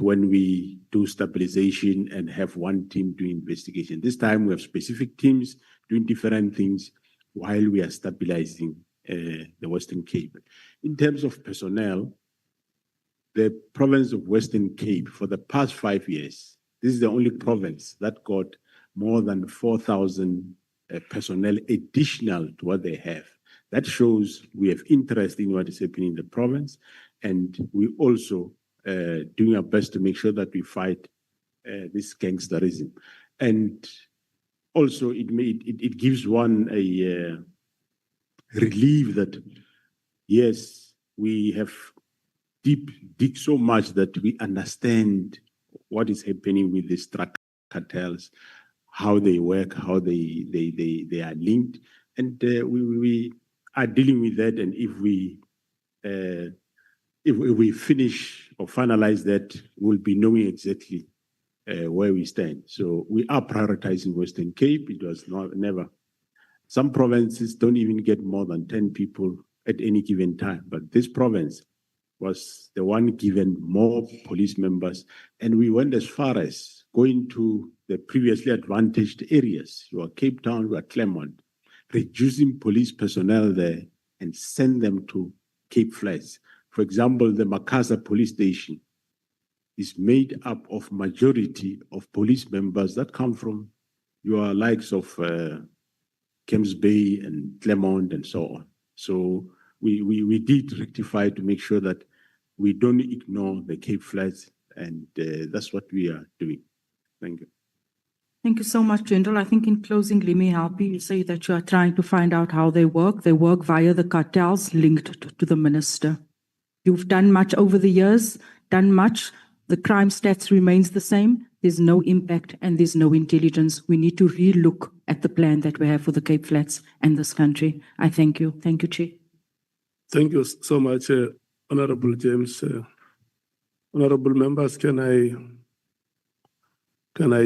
when we do stabilization and have one team doing investigation. This time we have specific teams doing different things while we are stabilizing the Western Cape. In terms of personnel, the province of Western Cape for the past 5 years, this is the only province that got more than 4,000 personnel additional to what they have. That shows we have interest in what is happening in the province, and we also doing our best to make sure that we fight this gangsterism. And also it gives one a relief that, yes, we have dig so much that we understand what is happening with these drug cartels, how they work, how they are linked, and we are dealing with that. And if we finish or finalize that, we'll be knowing exactly where we stand. So we are prioritizing Western Cape. It was never. Some provinces don't even get more than 10 people at any given time, but this province was the one given more police members, and we went as far as going to the previously advantaged areas. You are Cape Town, you are Claremont, reducing police personnel there and send them to Cape Flats. For example, the Mkhwanazi police station is made up of majority of police members that come from your likes of Camps Bay and Claremont and so on. So we did rectify to make sure that we don't ignore the Cape Flats, and that's what we are doing. Thank you. Thank you so much, General. I think in closing, let me help you. You say that you are trying to find out how they work. They work via the cartels linked to the minister. You've done much over the years, done much. The crime stats remains the same. There's no impact and there's no intelligence. We need to relook at the plan that we have for the Cape Flats and this country. I thank you. Thank you, Chair. Thank you so much, Honorable James. Honorable members, can I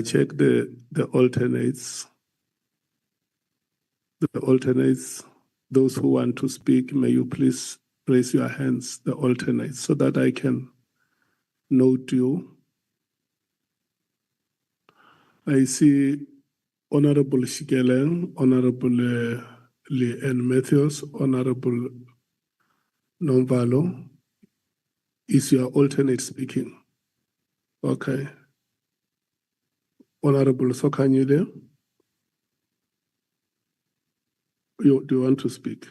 check the alternates? The alternates, those who want to speak, may you please raise your hands, the alternates, so that I can note you. I see Honorable Shikelen, Honorable Leanne Matthews, Honorable Nomvalo. Is your alternate speaking? Okay. Honorable Sokanyile, do you want to speak?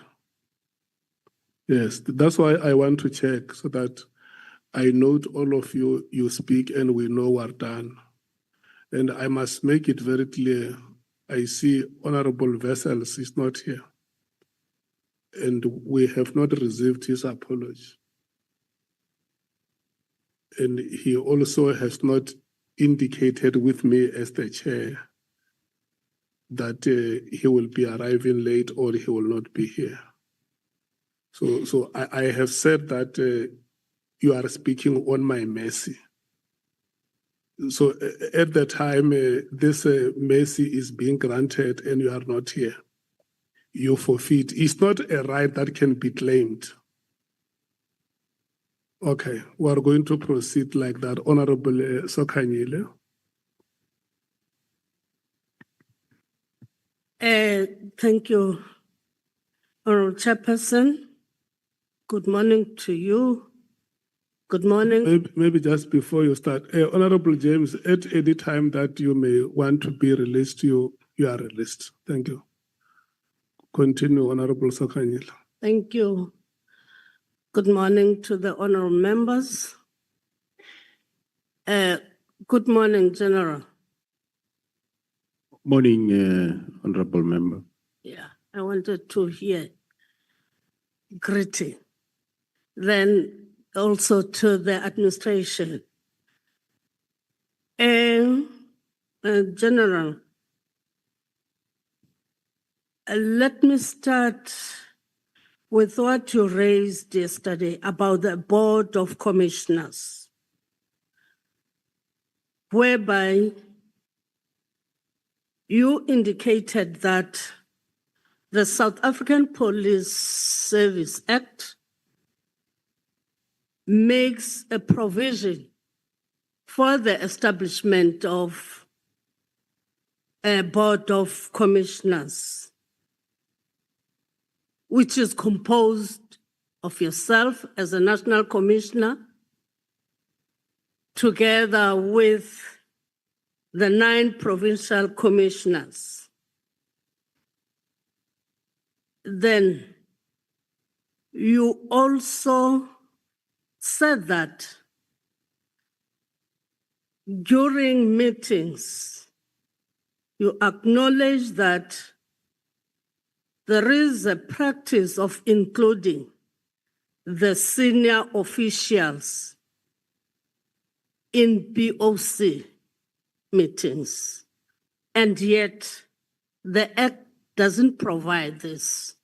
Yes, that's why I want to check, so that I note all of you, you speak and we know we're done. And I must make it very clear, I see Honorable Vessels is not here. And we have not received his apology. And he also has not indicated with me as the chair that he will be arriving late or he will not be here. So I have said that you are speaking on my mercy. So at the time this mercy is being granted and you are not here, you forfeit. It's not a right that can be claimed. Okay, we are going to proceed like that. Honorable Sokanyile. Thank you, Honorable Chairperson. Good morning to you. Good morning. Maybe just before you start, Honorable James, at any time that you may want to be released, you are released. Thank you. Continue, Honorable Sokanyile. Thank you. Good morning to the honorable members. Good morning, General. Morning, Honorable Member. Yeah, I wanted to hear greeting. Then also to the administration. General, let me start with what you raised yesterday about the Board of Commissioners, whereby you indicated that the South African Police Service Act makes a provision for the establishment of a board of commissioners, which is composed of yourself as a national commissioner, together with the 9 provincial commissioners. Then you also said that during meetings, you acknowledge that there is a practice of including the senior officials in BOC meetings, and yet the Act doesn't provide this.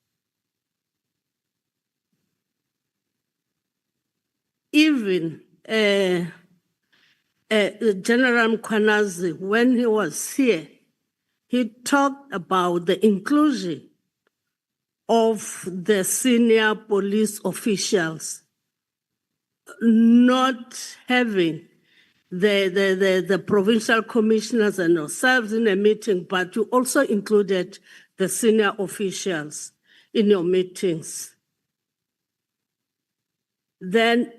Even General Mkhwanazi, when he was here, he talked about the inclusion of the senior police officials not having the provincial commissioners and yourselves in a meeting, but you also included the senior officials in your meetings. Then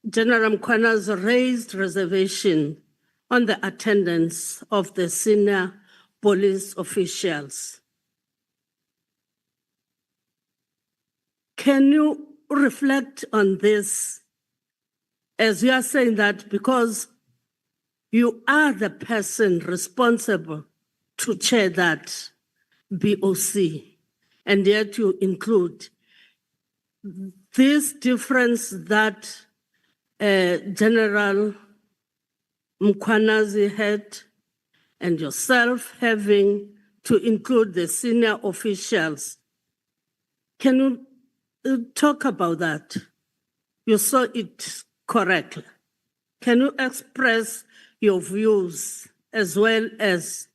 General Mkhwanazi raised reservation on the attendance of the senior police officials. Can you reflect on this, as you are saying that because you are the person responsible to chair that BOC, and yet you include this difference that General Mkhwanazi had and yourself having to include the senior officials. Can you talk about that? You saw it correctly. Can you express your views as well as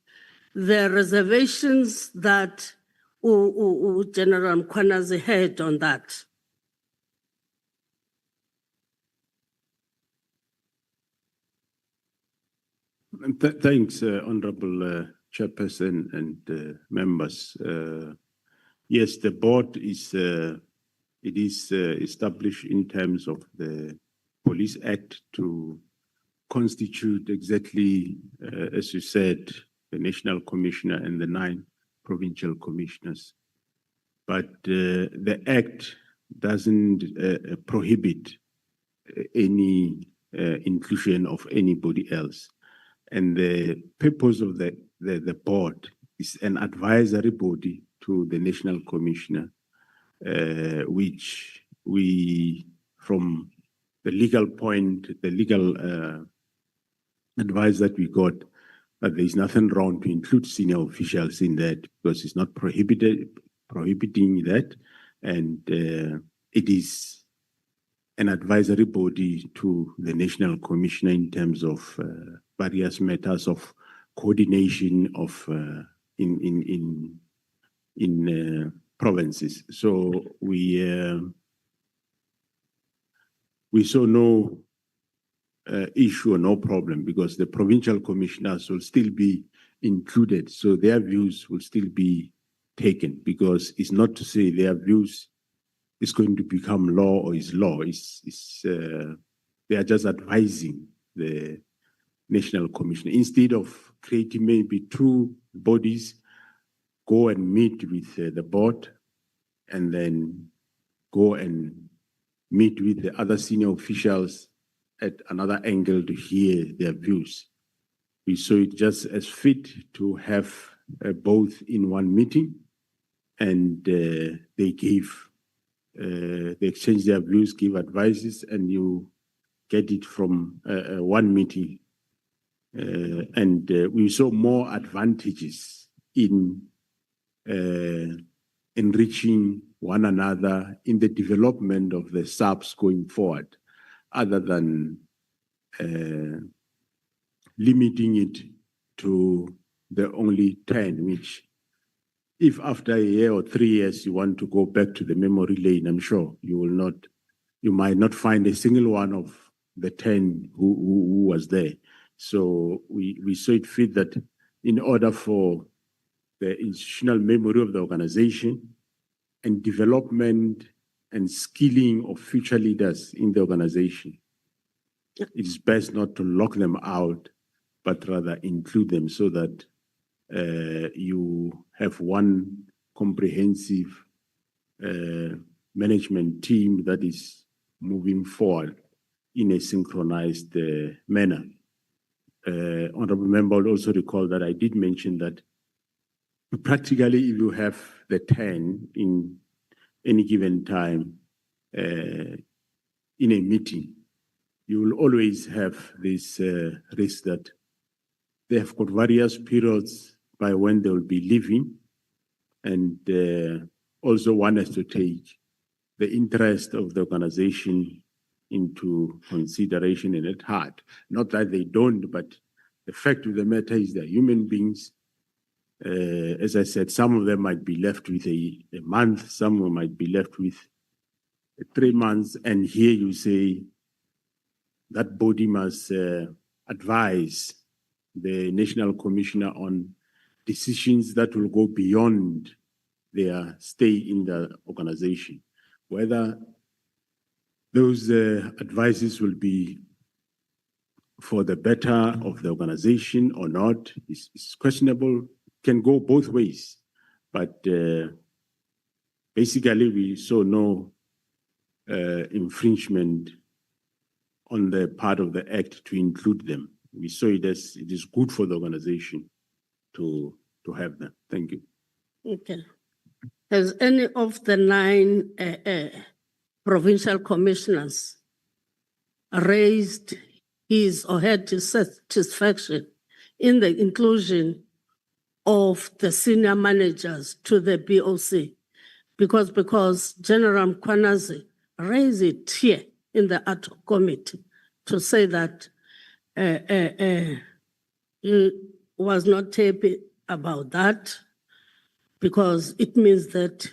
the reservations that General Mkhwanazi had on that? Thanks, Honorable Chairperson and members. Yes, the board is established in terms of the Police Act to constitute exactly, as you said, the National Commissioner and the 9 provincial commissioners. But the Act doesn't prohibit any inclusion of anybody else. And the purpose of the board is an advisory body to the National Commissioner, which we, from the legal point, the legal advice that we got, that there's nothing wrong to include senior officials in that because it's not prohibiting that, and it is an advisory body to the National Commissioner in terms of various matters of coordination of in provinces. So we saw no issue or no problem because the provincial commissioners will still be included, so their views will still be taken, because it's not to say their views is going to become law or is law. They are just advising the National Commissioner. Instead of creating maybe 2 bodies, go and meet with the board and then go and meet with the other senior officials at another angle to hear their views. We saw it just as fit to have both in one meeting, and they exchange their views, give advices, and you get it from one meeting. And we saw more advantages in enriching one another in the development of the subs going forward, other than limiting it to the only 10, which if after a year or 3 years you want to go back to the memory lane, I'm sure you might not find a single one of the 10 who was there. So we saw it fit that in order for the institutional memory of the organization and development and skilling of future leaders in the organization, it is best not to lock them out, but rather include them so that you have one comprehensive management team that is moving forward in a synchronized manner. Honorable member will also recall that I did mention that practically if you have the 10 in any given time in a meeting, you will always have this risk that they have got various periods by when they will be leaving, and also one has to take the interest of the organization into consideration and at heart. Not that they don't, but the fact of the matter is they're human beings. As I said, some of them might be left with a month, some of them might be left with 3 months, and here you say that body must advise the National Commissioner on decisions that will go beyond their stay in the organization. Whether those advices will be for the better of the organization or not is questionable, can go both ways. But basically, we saw no infringement on the part of the Act to include them. We saw it as it is good for the organization to have them. Thank you. Okay. Has any of the 9 provincial commissioners raised his or her dissatisfaction in the inclusion of the senior managers to the BOC? Because General Mkhwanazi raised it here in the ad hoc committee to say that he was not happy about that, because it means that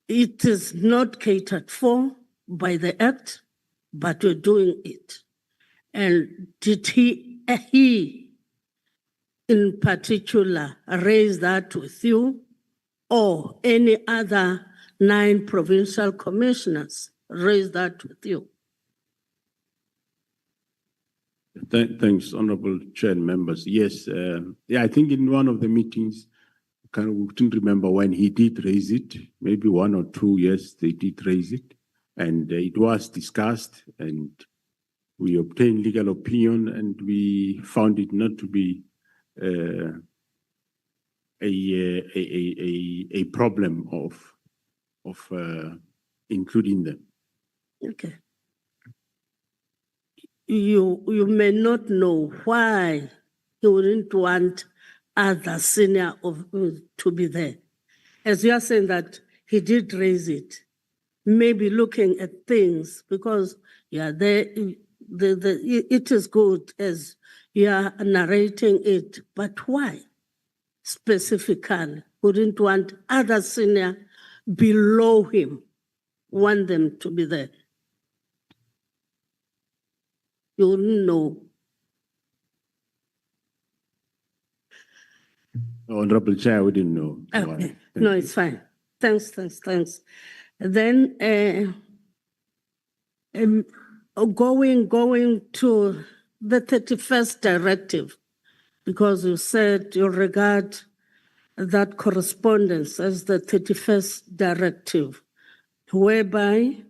it is not catered for by the Act, but we're doing it. And did he in particular raise that with you, or any other 9 provincial commissioners raise that with you? Thanks, Honorable Chair and members. Yes, I think in one of the meetings, I couldn't remember when he did raise it, maybe 1 or 2 years they did raise it, and it was discussed, and we obtained legal opinion, and we found it not to be a problem of including them. Okay. You may not know why he wouldn't want other senior to be there. As you are saying that he did raise it, maybe looking at things, because there, it is good as you are narrating it, but why specifically wouldn't want other senior below him, want them to be there? You wouldn't know. Honorable Chair, I wouldn't know. Okay. No, it's fine. Thanks. Then going to the 31st directive, because you said you regard that correspondence as the 31st directive, whereby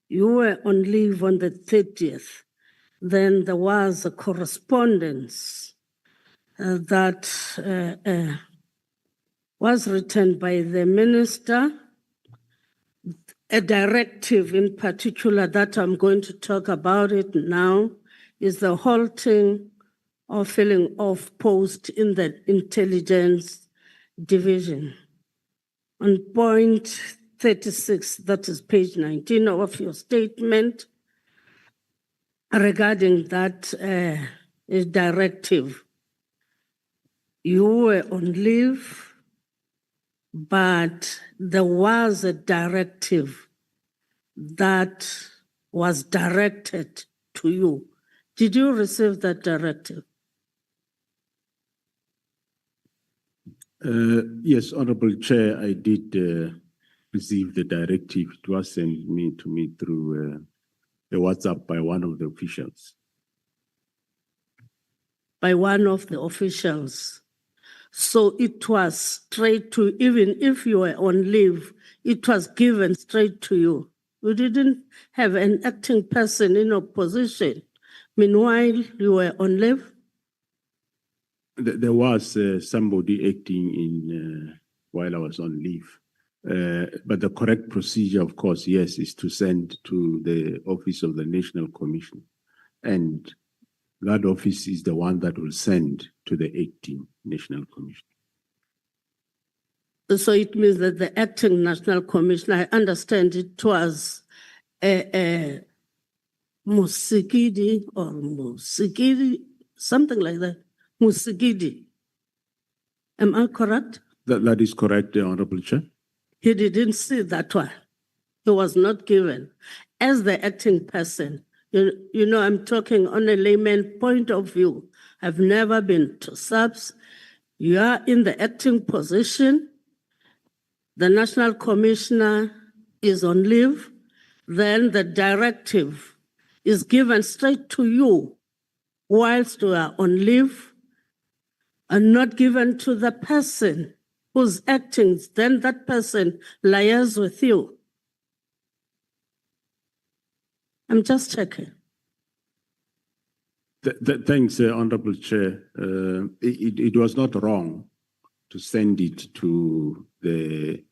you were on leave on the 30th. Then there was a correspondence that was written by the minister, a directive in particular that I'm going to talk about it now, is the halting or filling of post in the intelligence division. On point 36, that is page 19 of your statement, regarding that directive, you were on leave, but there was a directive that was directed to you. Did you receive that directive? Yes, Honorable Chair, I did receive the directive. It was sent to me through a WhatsApp by one of the officials. By one of the officials. So it was straight to, even if you were on leave, it was given straight to you. You didn't have an acting person in opposition. Meanwhile, you were on leave? There was somebody acting in while I was on leave. But the correct procedure, of course, yes, is to send to the Office of the National Commission. And that office is the one that will send to the acting National Commission. So it means that the acting National Commission, I understand it was Musigidi or Musigidi, something like that. Musigidi. Am I correct? That is correct, Honorable Chair. He didn't see that one. He was not given. As the acting person, you know, I'm talking on a layman point of view. I've never been to SAPS. You are in the acting position. The National Commissioner is on leave. Then the directive is given straight to you whilst you are on leave and not given to the person who's acting. Then that person liaises with you. I'm just checking. Thanks, Honorable Chair. It was not wrong to send it to the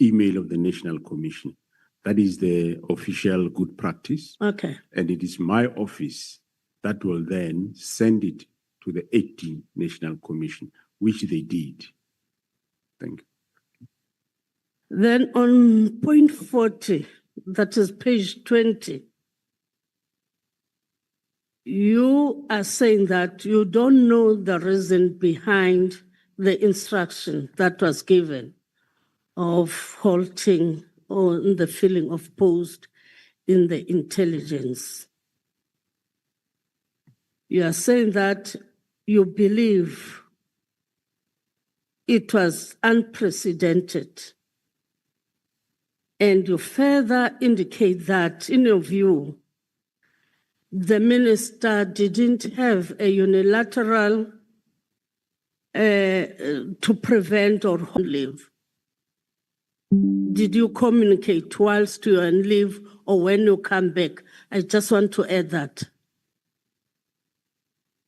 email of the National Commission. That is the official good practice. Okay. And it is my office that will then send it to the acting National Commission, which they did. Thank you. Then on point 40, that is page 20, you are saying that you don't know the reason behind the instruction that was given of halting or the filling of post in the intelligence. You are saying that you believe it was unprecedented. And you further indicate that, in your view, the minister didn't have a unilateral to prevent or leave. Did you communicate whilst you are on leave or when you come back? I just want to add that.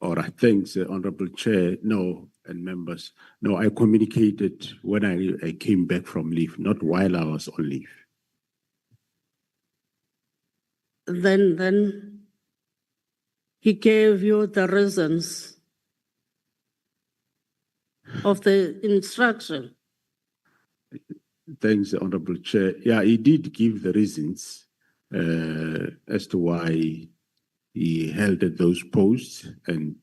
All right, thanks, Honorable Chair. No, and members. No, I communicated when I came back from leave, not while I was on leave. Then he gave you the reasons of the instruction. Thanks, Honorable Chair. Yeah, he did give the reasons as to why he held at those posts, and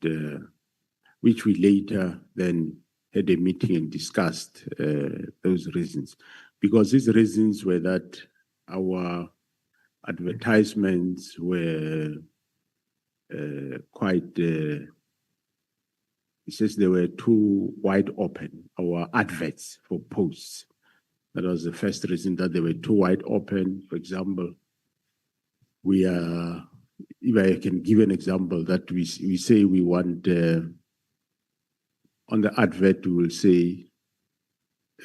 which we later then had a meeting and discussed those reasons. Because these reasons were that our advertisements were quite, it says they were too wide open, our adverts for posts. That was the first reason, that they were too wide open. For example, we are, if I can give an example, that we say we want, on the advert, we will say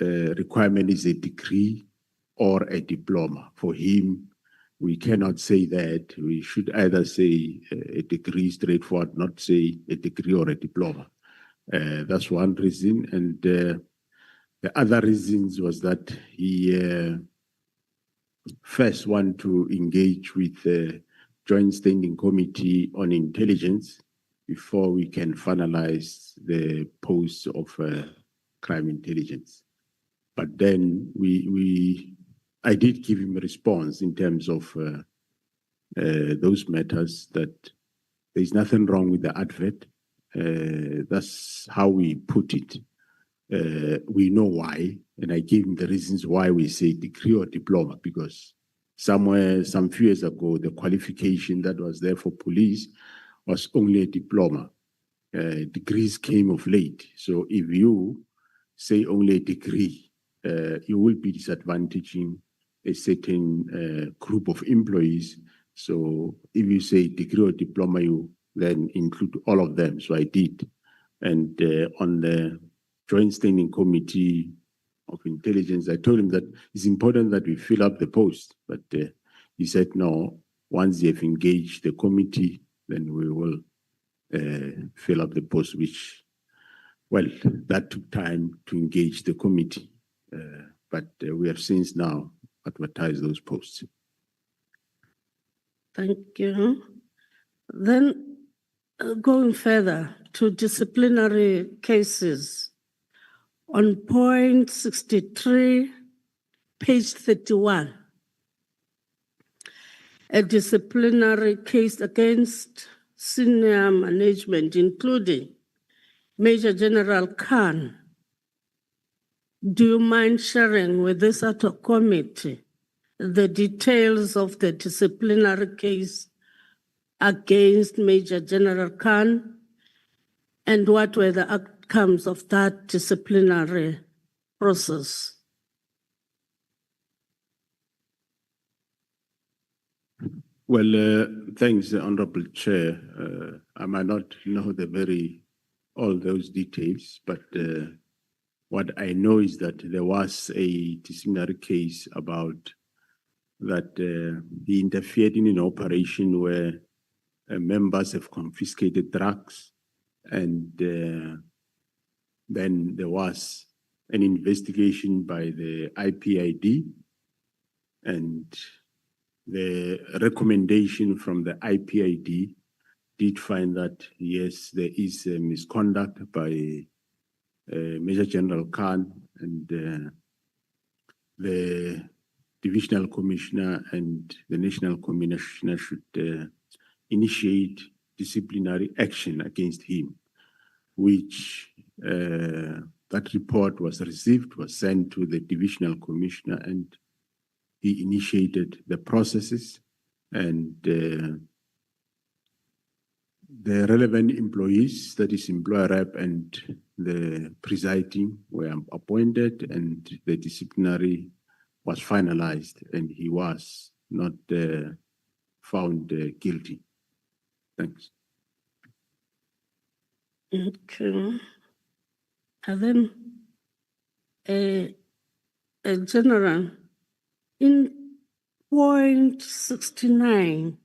requirement is a degree or a diploma. For him, we cannot say that. We should either say a degree straightforward, not say a degree or a diploma. That's one reason. And the other reasons was that he first want to engage with the Joint Standing Committee on Intelligence before we can finalize the posts of crime intelligence. But then I did give him a response in terms of those matters, that there's nothing wrong with the advert. That's how we put it. We know why, and I gave him the reasons why we say degree or diploma, because some few years ago, the qualification that was there for police was only a diploma. Degrees came of late. So if you say only a degree, you will be disadvantaging a certain group of employees. So if you say degree or diploma, you then include all of them. So I did. And on the Joint Standing Committee of Intelligence, I told him that it's important that we fill up the post. But he said, no, once they have engaged the committee, then we will fill up the post, which, well, that took time to engage the committee. But we have since now advertised those posts. Thank you. Then going further to disciplinary cases, on point 63, page 31, a disciplinary case against senior management, including Major General Khan. Do you mind sharing with this committee the details of the disciplinary case against Major General Khan and what were the outcomes of that disciplinary process? Well, thanks, Honorable Chair. I might not know all those details, but what I know is that there was a disciplinary case about that he interfered in an operation where members have confiscated drugs, and then there was an investigation by the IPID, and the recommendation from the IPID did find that, yes, there is a misconduct by Major General Khan, and the Divisional Commissioner and the National Commissioner should initiate disciplinary action against him, which that report was received, was sent to the Divisional Commissioner, and he initiated the processes, and the relevant employees, that is employer rep and the presiding, were appointed, and the disciplinary was finalized, and he was not found guilty. Thanks. Okay. And then a general, in point 69,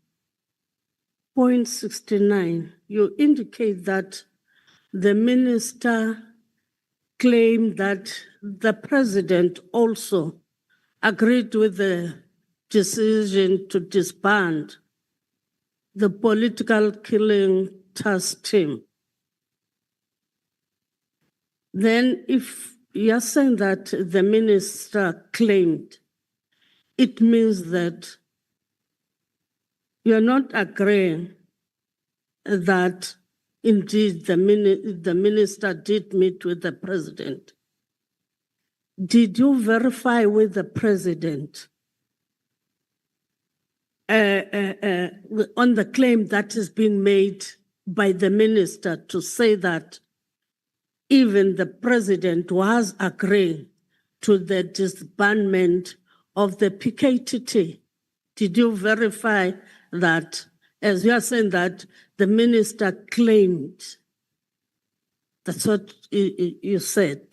you indicate that the minister claimed that the president also agreed with the decision to disband the political killing task team. Then if you're saying that the minister claimed, it means that you're not agreeing that indeed the minister did meet with the president. Did you verify with the president on the claim that is being made by the minister to say that even the president was agreeing to the disbandment of the PKTT? Did you verify that, as you are saying that the minister claimed? That's what you said.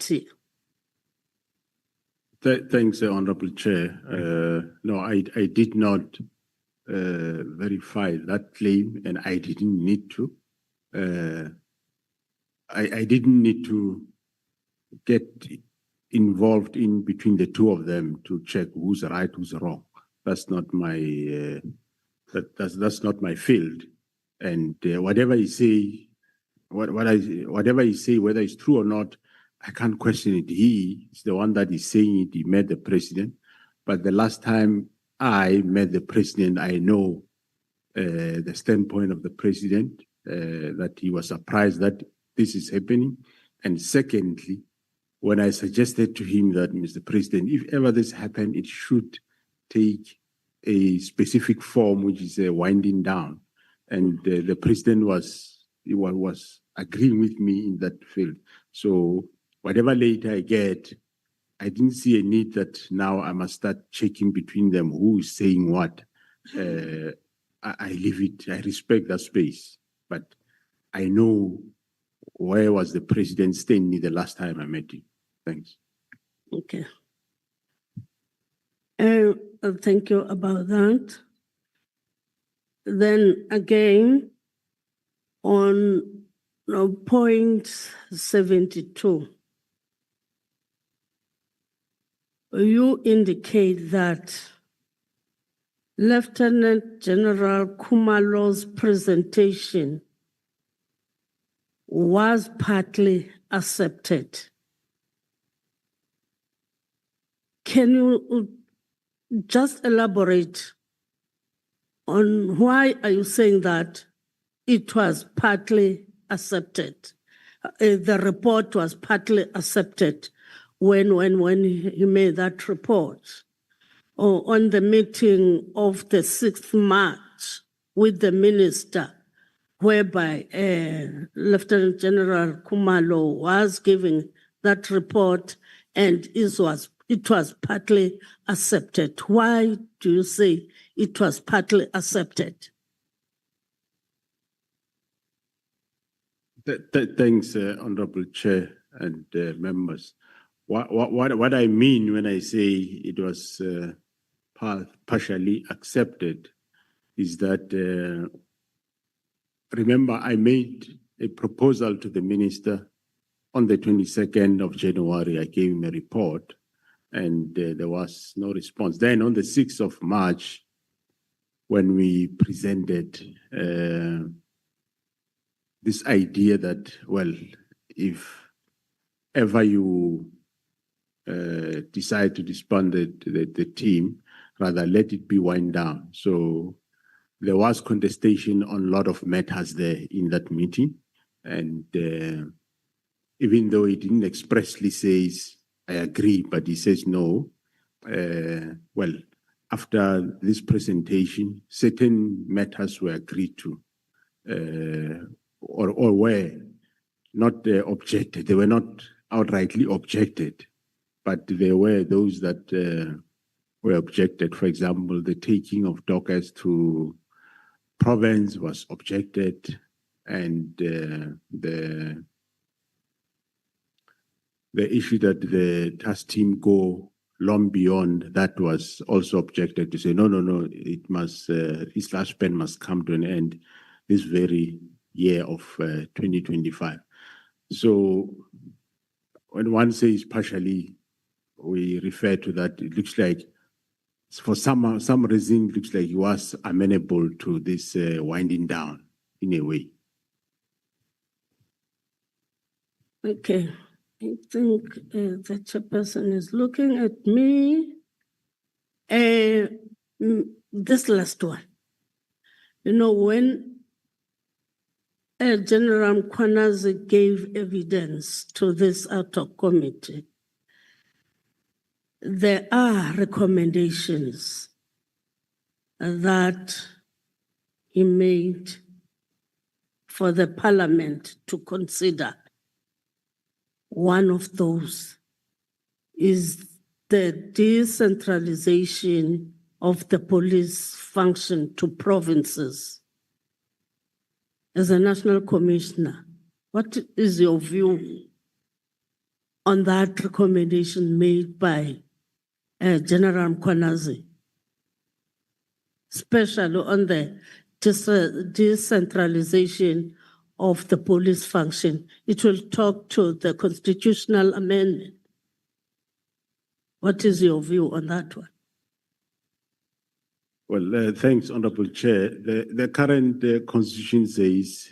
Thanks, Honorable Chair. No, I did not verify that claim, and I didn't need to. I didn't need to get involved in between the two of them to check who's right, who's wrong. That's not my that's not my field. And whatever you say, whatever you say, whether it's true or not, I can't question it. He is the one that is saying it. He met the president, but the last time I met the president, I know the standpoint of the president, that he was surprised that this is happening. And secondly, when I suggested to him that, Mr. President, if ever this happened, it should take a specific form which is a winding down, and the president was agreeing with me in that field. So whatever later I get, I didn't see a need that now I must start checking between them who is saying what. I leave it. I respect that space, but I know where was the president standing the last time I met him. Thanks. Okay. Thank you about that. Then again, on point 72, you indicate that Lieutenant General Khumalo's presentation was partly accepted. Can you just elaborate on why are you saying that it was partly accepted? The report was partly accepted when he made that report, or on the meeting of the 6th March with the minister, whereby Lieutenant General Khumalo was giving that report and it was partly accepted. Why do you say it was partly accepted? Thanks, Honorable Chair and members. What I mean when I say it was partially accepted is that, remember, I made a proposal to the minister on the 22nd of January. I gave him a report and there was no response. Then on the 6th of March, when we presented this idea that, well, if ever you decide to disband the team, rather let it be wind down. So there was contestation on a lot of matters there in that meeting. And even though he didn't expressly say, I agree, but he says no, well, after this presentation, certain matters were agreed to or were not objected. They were not outrightly objected, but there were those that were objected. For example, the taking of dockers to province was objected, and the issue that the task team go long beyond that was also objected to, say no, it must this last span must come to an end this very year of 2025. So when one says partially, we refer to that. It looks like for some reason, it looks like he was amenable to this winding down in a way. Okay. I think the chairperson is looking at me. This last one. You know, when General Mkhwanazi gave evidence to this ad hoc committee, there are recommendations that he made for the parliament to consider. One of those is the decentralization of the police function to provinces. As a national commissioner, what is your view on that recommendation made by General Mkhwanazi, especially on the decentralization of the police function? It will talk to the constitutional amendment. What is your view on that one? Well, thanks, Honorable Chair. The current constitution says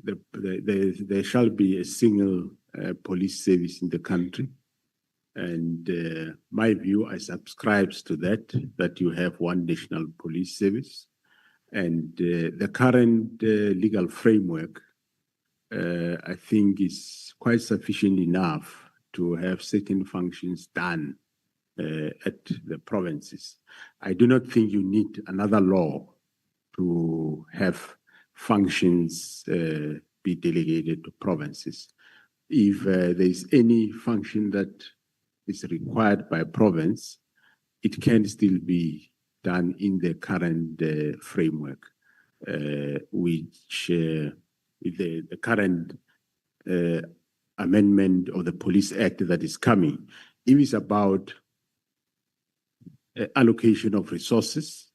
there shall be a single police service in the country. And my view, I subscribes to that you have one national police service. And the current legal framework, I think, is quite sufficient enough to have certain functions done at the provinces. I do not think you need another law to have functions be delegated to provinces. If there is any function that is required by a province, it can still be done in the current framework, which the current amendment of the Police Act that is coming, if it's about allocation of resources,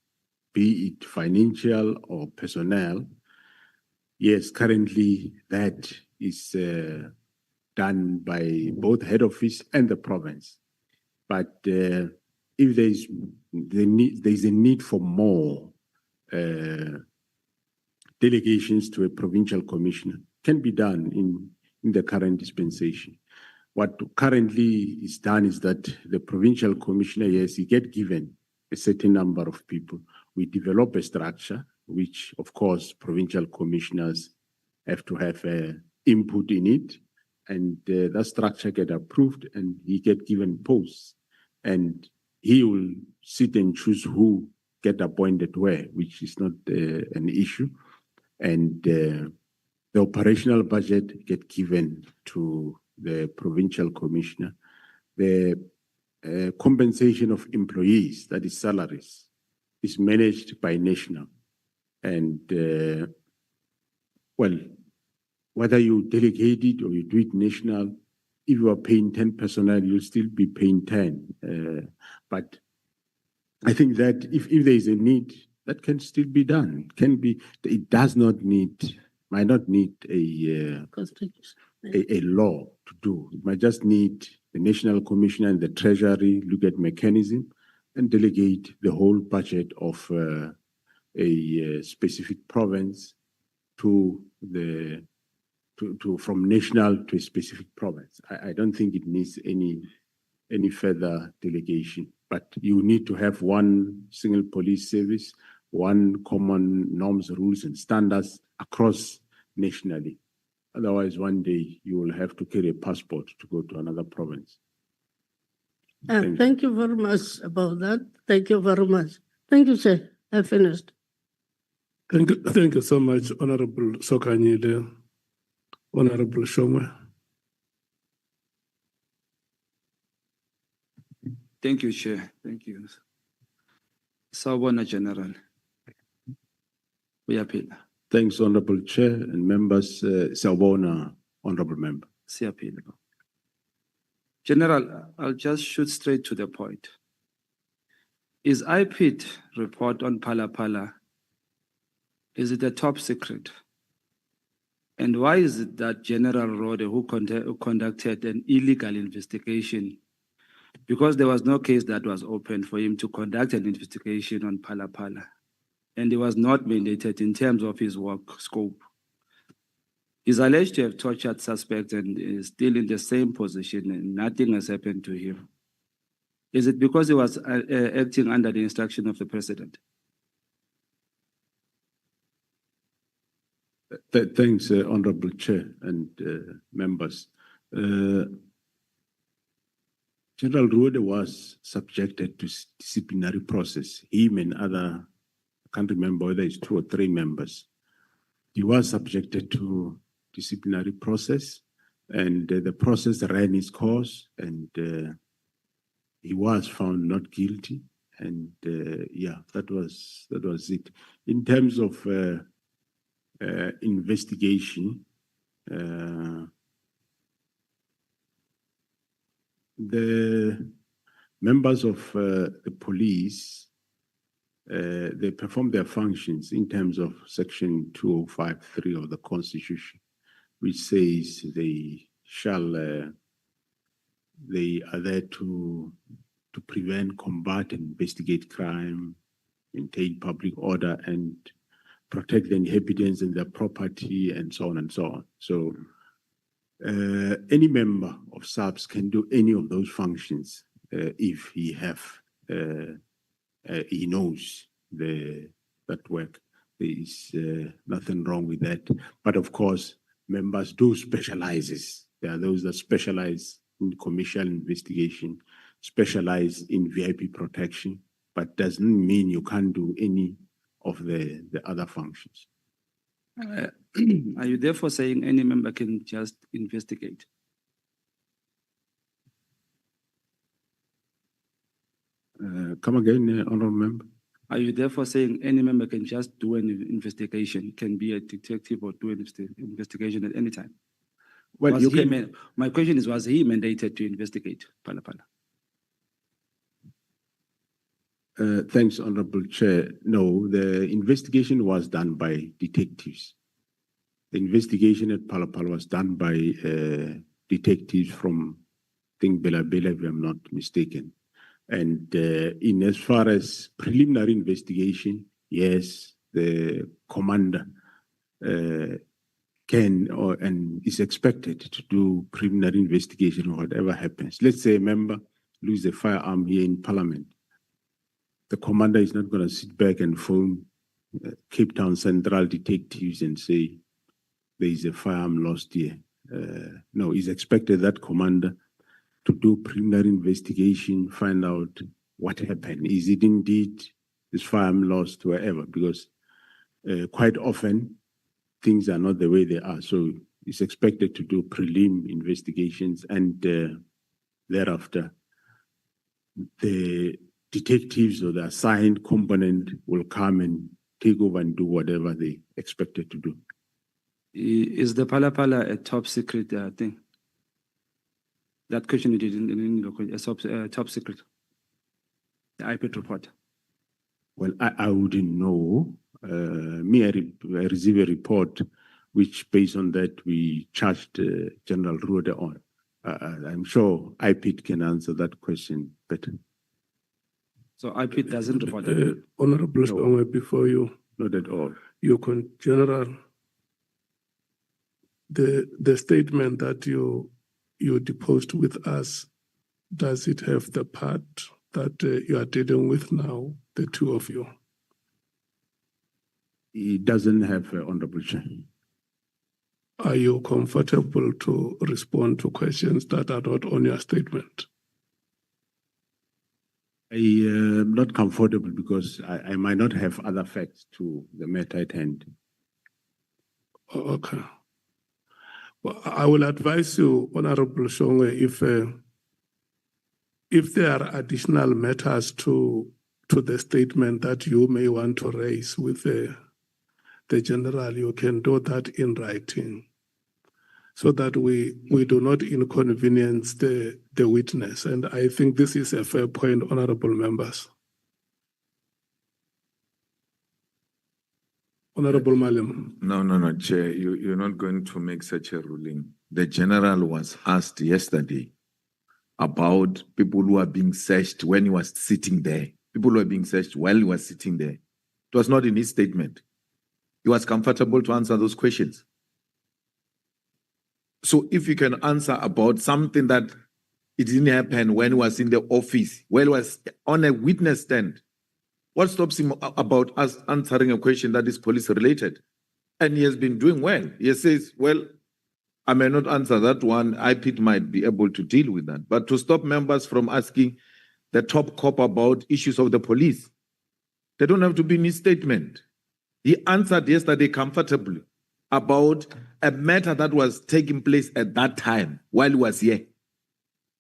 be it financial or personnel, yes, currently that is done by both head office and the province. But if there's a need for more delegations to a provincial commissioner, can be done in the current dispensation. What currently is done is that the provincial commissioner, yes, he get given a certain number of people. We develop a structure, which of course provincial commissioners have to have input in it, and that structure get approved, and he get given posts, and he will sit and choose who get appointed where, which is not an issue, and the operational budget get given to the provincial commissioner. The compensation of employees, that is salaries, is managed by national. And well, whether you delegate it or you do it national, if you are paying 10 personnel, you'll still be paying 10. But I think that if there is a need, that can still be done. It does not need, might not need a law to do. It might just need the National Commissioner and the Treasury look at mechanism and delegate the whole budget of a specific province to from national to a specific province. I don't think it needs any further delegation, but you need to have one single police service, one common norms, rules, and standards across nationally. Otherwise, one day you will have to carry a passport to go to another province. Thank you very much about that. Thank you very much. Thank you, Chair. I finished. Thank you so much, Honorable Sokanyile, Honorable Shongwe. Thank you, Chair. Thank you. Sawubona, General. Uyaphila. Thanks, Honorable Chair and members. Sawubona, Honorable Member. Siyaphila. General, I'll just shoot straight to the point. Is IPID report on Phala Phala, is it a top secret? And why is it that General Rode, who conducted an illegal investigation, because there was no case that was open for him to conduct an investigation on Phala Phala, and he was not mandated in terms of his work scope. He's alleged to have tortured suspects and is still in the same position and nothing has happened to him. Is it because he was acting under the instruction of the president? Thanks, Honorable Chair and members. General Rode was subjected to disciplinary process. Him and other, I can't remember whether it's 2 or 3 members. He was subjected to disciplinary process, and the process ran its course, and he was found not guilty. And yeah, that was it. In terms of investigation, the members of the police, they perform their functions in terms of Section 205(3) of the Constitution, which says they are there to prevent, combat, and investigate crime, maintain public order, and protect the inhabitants and their property, and so on and so on. So any member of SAPS can do any of those functions if he knows that work. There is nothing wrong with that. But of course, members do specialize. There are those that specialize in commercial investigation. specialize in VIP protection, but doesn't mean you can't do any of the other functions. Are you therefore saying any member can just investigate? Come again, Honourable Member. Are you therefore saying any member can just do an investigation, can be a detective or do an investigation at any time? Well, Was you he can. my question is, was he mandated to investigate Phala Phala? Thanks, Honourable Chair. No, the investigation was done by detectives. The investigation at Phala Phala was done by detectives from, I think, Bela Bela, if I'm not mistaken. And in as far as preliminary investigation, yes, the commander can and is expected to do preliminary investigation or whatever happens. Let's say a member loses a firearm here in Parliament. The commander is not going to sit back and phone Cape Town Central detectives and say there is a firearm lost here. No, it's expected that commander to do preliminary investigation, find out what happened. Is it indeed this firearm lost wherever? Because quite often things are not the way they are. So it's expected to do prelim investigations, and thereafter the detectives or the assigned component will come and take over and do whatever they expected to do. Is the Phala Phala a top secret thing? That question you did in a top secret, the IPIT report. Well, I wouldn't know. I received a report which, based on that, we charged General Ruode on. I'm sure IPIT can answer that question better. So IPIT doesn't report it? Honourable Spangwe, before you. Not at all. General, the statement that you deposed with us, does it have the part that you are dealing with now, the two of you? It doesn't have Honourable Chair. Are you comfortable to respond to questions that are not on your statement? I am not comfortable because I might not have other facts to the matter at hand. Okay. Well, I will advise you, Honourable Shongwe, if there are additional matters to the statement that you may want to raise with the general, you can do that in writing, so that we do not inconvenience the witness. And I think this is a fair point, honourable members. Honourable Malim. No, Chair, you're not going to make such a ruling. The general was asked yesterday about people who are being searched when he was sitting there. People who are being searched while he was sitting there. It was not in his statement. He was comfortable to answer those questions. So if you can answer about something that it didn't happen when he was in the office, when he was on a witness stand, what stops him about us answering a question that is police related? And he has been doing well. He says, well, I may not answer that one. IPIT might be able to deal with that. But to stop members from asking the top cop about issues of the police, they don't have to be in his statement. He answered yesterday comfortably about a matter that was taking place at that time while he was here.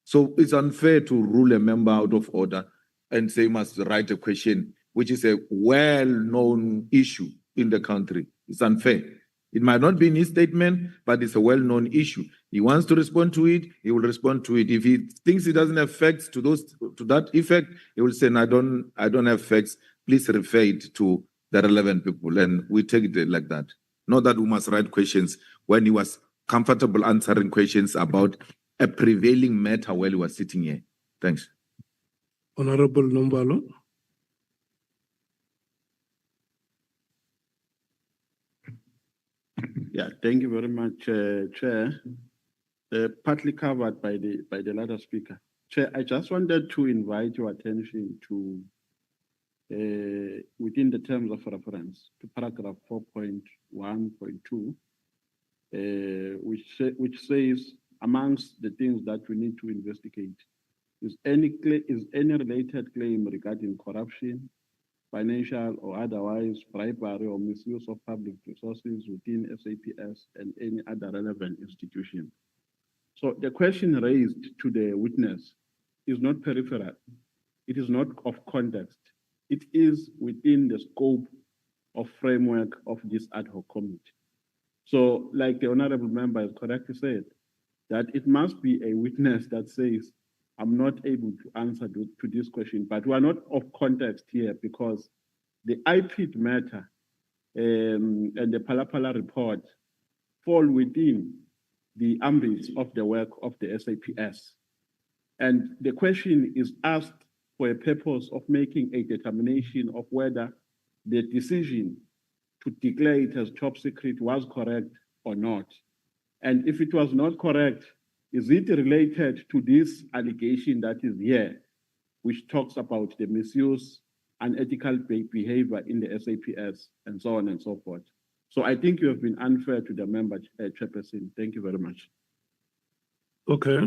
So it's unfair to rule a member out of order and say he must write a question, which is a well-known issue in the country. It's unfair. It might not be in his statement, but it's a well-known issue. He wants to respond to it, he will respond to it. If he thinks he doesn't have facts to that effect, he will say, no, I don't have facts. Please refer it to the relevant people. And we take it like that. Not that we must write questions when he was comfortable answering questions about a prevailing matter while he was sitting here. Thanks. Honourable Nombalo. Yeah, thank you very much, Chair. Partly covered by the latter speaker. Chair, I just wanted to invite your attention to, within the terms of reference, to paragraph 4.1.2, which says, amongst the things that we need to investigate Is any related claim regarding corruption, financial or otherwise bribery or misuse of public resources within SAPS and any other relevant institution? So the question raised to the witness is not peripheral. It is not of context. It is within the scope of framework of this ad hoc committee. So like the honorable member has correctly said, that it must be a witness that says, I'm not able to answer to this question, but we are not of context here because the IPID matter and the Palapala report fall within the ambit of the work of the SAPS. And the question is asked for a purpose of making a determination of whether the decision to declare it as top secret was correct or not. And if it was not correct, is it related to this allegation that is here, which talks about the misuse, unethical behavior in the SAPS, and so on and so forth? So I think you have been unfair to the member, Chairperson. Thank you very much. Okay.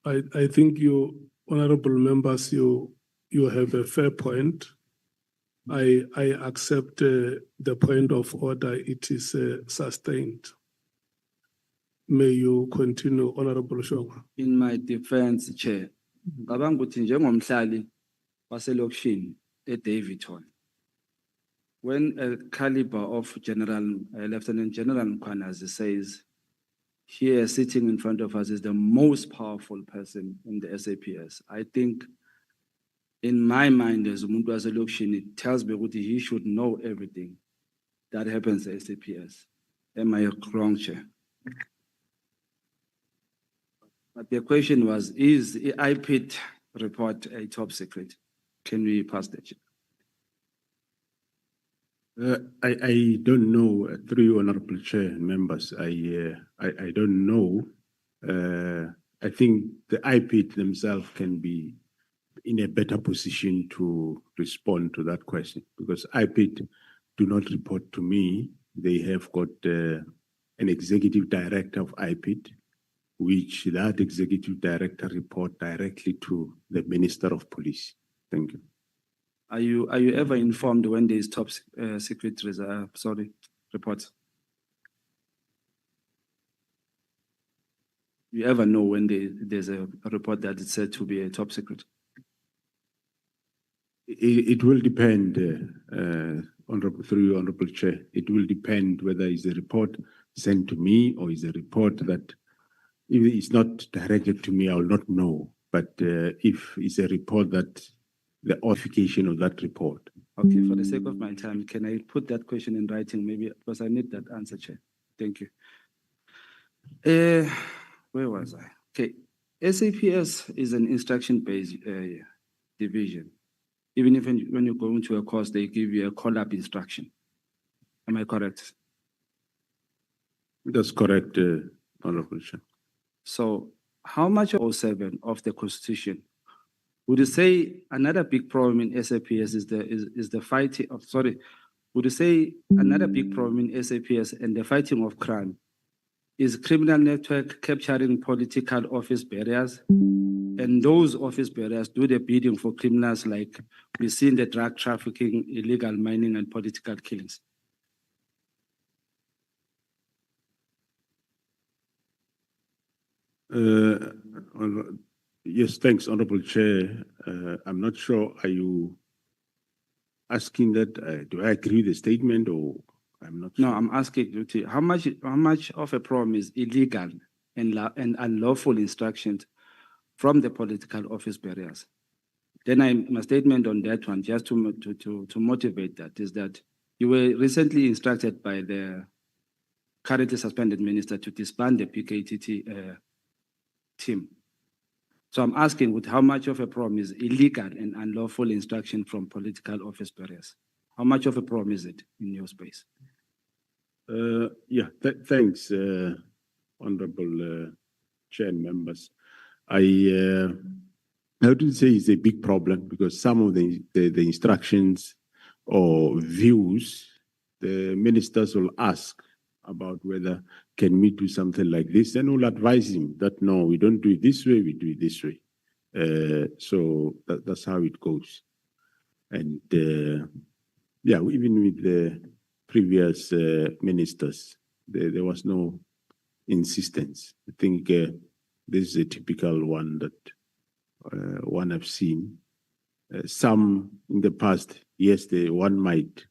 I think you, honorable members, you have a fair point. I accept the point of order. It is sustained. May you continue, Honorable Shonga. In my defense, Chair, ngicabanga ukuthi njengomhlali waselokishini eDavidton, when a caliber of Lieutenant General Mkhwanazi says here sitting in front of us is the most powerful person in the SAPS, I think in my mind as umuntu waselokishini, it tells me that he should know everything that happens at SAPS. Am I wrong, Chair? But the question was, is the IPID report a top secret? Can we pass that? I don't know, through you, Honorable Chair and members, I don't know. I think the IPID themselves can be in a better position to respond to that question because IPID do not report to me. They have got an executive director of IPID, which that executive director report directly to the Minister of Police. Thank you. Are you ever informed when there is top secret reports? You ever know when there's a report that is said to be a top secret? It will depend, through your Honorable Chair. It will depend whether it's a report sent to me or is a report that if it's not directed to me, I will not know. But if it's a report that the authentication of that report. Okay, for the sake of my time, can I put that question in writing? Maybe because I need that answer, Chair. Thank you. Where was I? Okay, SAPS is an instruction-based division. Even if when you go into a course, they give you a call-up instruction. Am I correct? That's correct, Honorable Chair. So how much of 07 of the Constitution would you say another big problem in SAPS is the fighting of, would you say another big problem in SAPS and the fighting of crime is criminal network capturing political office barriers, and those office barriers do the bidding for criminals like we see in the drug trafficking, illegal mining, and political killings? Yes, thanks, Honorable Chair. I'm not sure, are you asking that, do I agree with the statement or I'm not sure? No, I'm asking you how much of a problem is illegal and unlawful instructions from the political office barriers? Then my statement on that one, just to motivate that, is that you were recently instructed by the currently suspended minister to disband the PKTT team. So I'm asking with how much of a problem is illegal and unlawful instruction from political office barriers? How much of a problem is it in your space? Thanks, Honorable Chair and members. I wouldn't say it's a big problem because some of the instructions or views, the ministers will ask about whether can we do something like this, and we'll advise him that no, we don't do it this way, we do it this way. So that's how it goes. And yeah, even with the previous ministers, there was no insistence. I think this is a typical one that one I've seen. Some in the past, yes, one might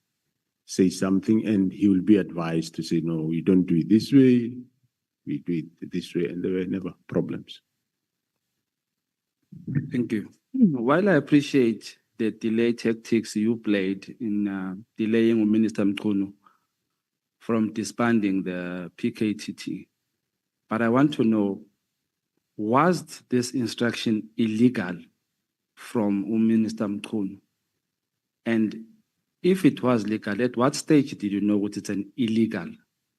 say something and he will be advised to say, no, we don't do it this way, we do it this way, and there were never problems. Thank you. While I appreciate the delay tactics you played in delaying Minister Mkhwanazi from disbanding the PKTT, but I want to know, was this instruction illegal from Minister Mkhwanazi? And if it was legal, at what stage did you know it's an illegal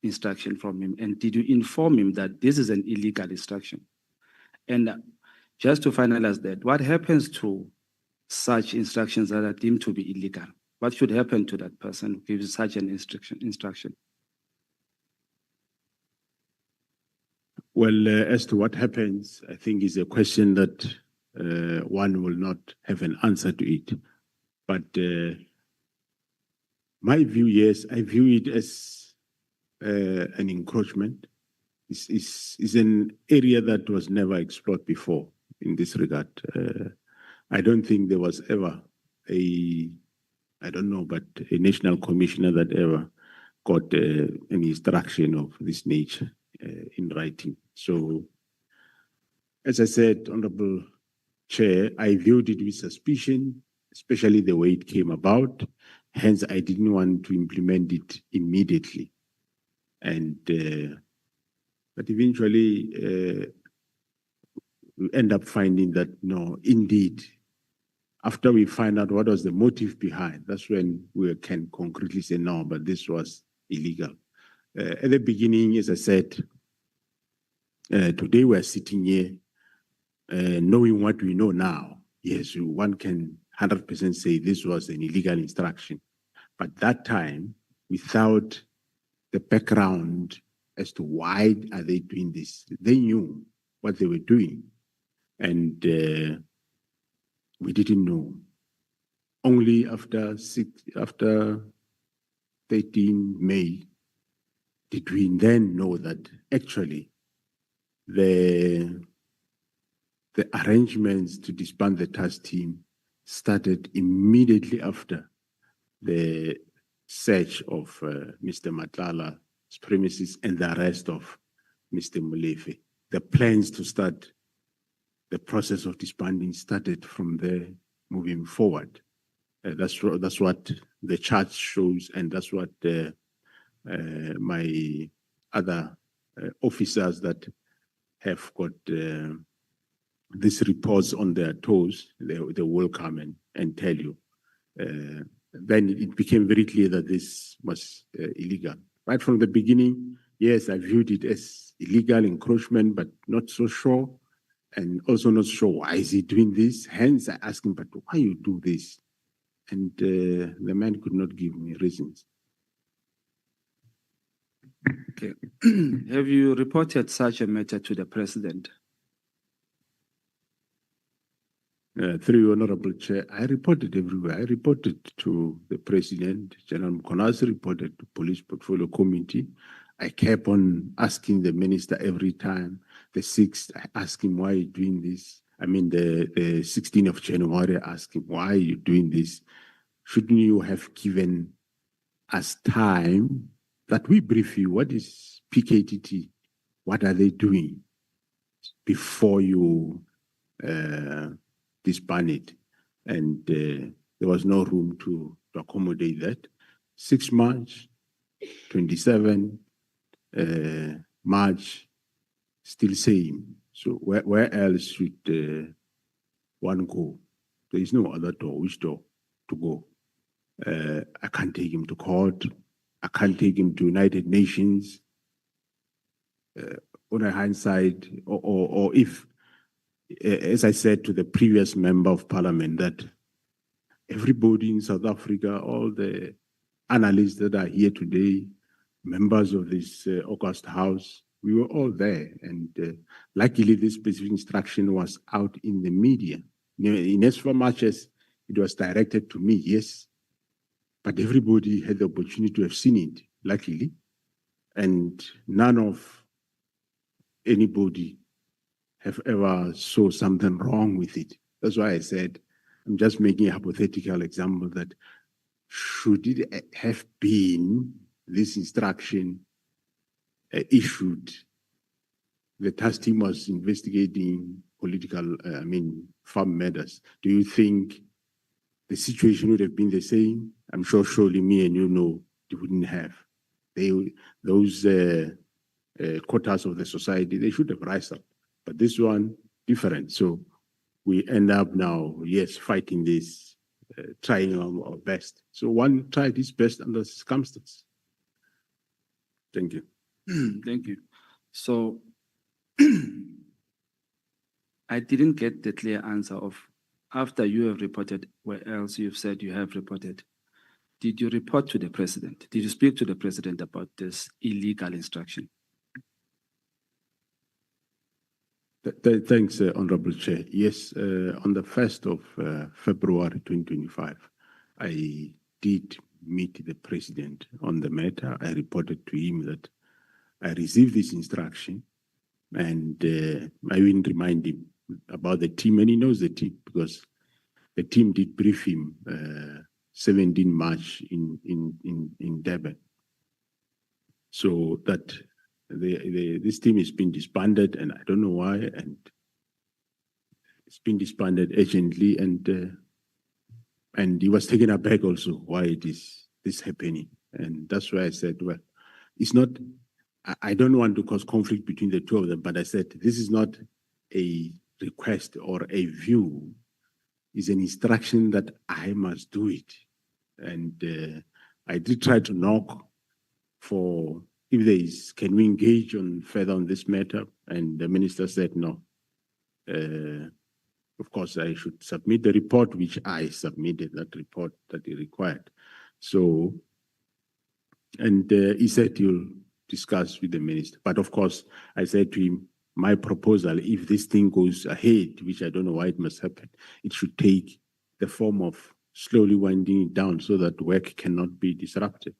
instruction from him? And did you inform him that this is an illegal instruction? And just to finalize that, what happens to such instructions that are deemed to be illegal? What should happen to that person who gives such an instruction? Well, as to what happens, I think is a question that one will not have an answer to it. But my view, yes, I view it as an encroachment. It's an area that was never explored before in this regard. I don't think there was ever a national commissioner that ever got an instruction of this nature in writing. So, as I said, Honorable Chair, I viewed it with suspicion, especially the way it came about. Hence, I didn't want to implement it immediately. And but eventually, we end up finding that no, indeed, after we find out what was the motive behind, that's when we can concretely say no, but this was illegal. At the beginning, as I said, today we're sitting here knowing what we know now. Yes, one can 100% say this was an illegal instruction. But that time, without the background as to why are they doing this, they knew what they were doing. And we didn't know. Only after 13 May did we then know that actually the arrangements to disband the task team started immediately after the search of Mr. Matlala's premises and the arrest of Mr. Molefe. The plans to start the process of disbanding started from there moving forward. That's what the chart shows, and that's what my other officers that have got these reports on their toes, they will come and tell you. Then it became very clear that this was illegal. Right from the beginning, yes, I viewed it as illegal encroachment, but not so sure, and also not sure why is he doing this. Hence, I asked him, but why you do this? And the man could not give me reasons. Okay. Have you reported such a matter to the president? Through you, Honorable Chair, I reported everywhere. I reported to the President, General Mkhwanazi, reported to Police Portfolio Committee. I kept on asking the minister every time. The 6th, I asked him, why are you doing this? I mean, the 16th of January, I asked him, why are you doing this? Shouldn't you have given us time that we brief you? What is PKTT? What are they doing before you disband it? And there was no room to accommodate that. 6 March, 27 March, still same. So where else should one go? There is no other door. Which door to go? I can't take him to court. I can't take him to United Nations. On a hindsight, or if, as I said to the previous member of parliament, that everybody in South Africa, all the analysts that are here today, members of this August House, We were all there, and luckily this specific instruction was out in the media. In as much as it was directed to me, yes, but everybody had the opportunity to have seen it, luckily, and none of anybody have ever saw something wrong with it. That's why I said, I'm just making a hypothetical example that should it have been this instruction issued, the task team was investigating political, farm matters. Do you think the situation would have been the same? I'm sure surely me and you know they wouldn't have. Those quotas of the society, they should have risen up. But this one, different. So we end up now, yes, fighting this, trying our best. So one tried his best under circumstances. Thank you. Thank you. So I didn't get the clear answer of after you have reported, where else you've said you have reported. Did you report to the president? Did you speak to the president about this illegal instruction? Thanks, Honorable Chair. Yes, on the 1st of February 2025, I did meet the president on the matter. I reported to him that I received this instruction, and I will remind him about the team, and he knows the team because the team did brief him 17 March in Durban. So that this team has been disbanded, and I don't know why, and it's been disbanded urgently, and he was taken aback also why it is this happening, and that's why I said, well, it's not. I don't want to cause conflict between the two of them, but I said this is not a request or a view; it's an instruction that I must do it, and I did try to knock for. If there is, can we engage on further on this matter? And the minister said no. Of course, I should submit the report, which I submitted, that report that he required. So, and he said he'll discuss with the minister. But of course, I said to him, my proposal, if this thing goes ahead, which I don't know why it must happen, it should take the form of slowly winding it down so that work cannot be disrupted.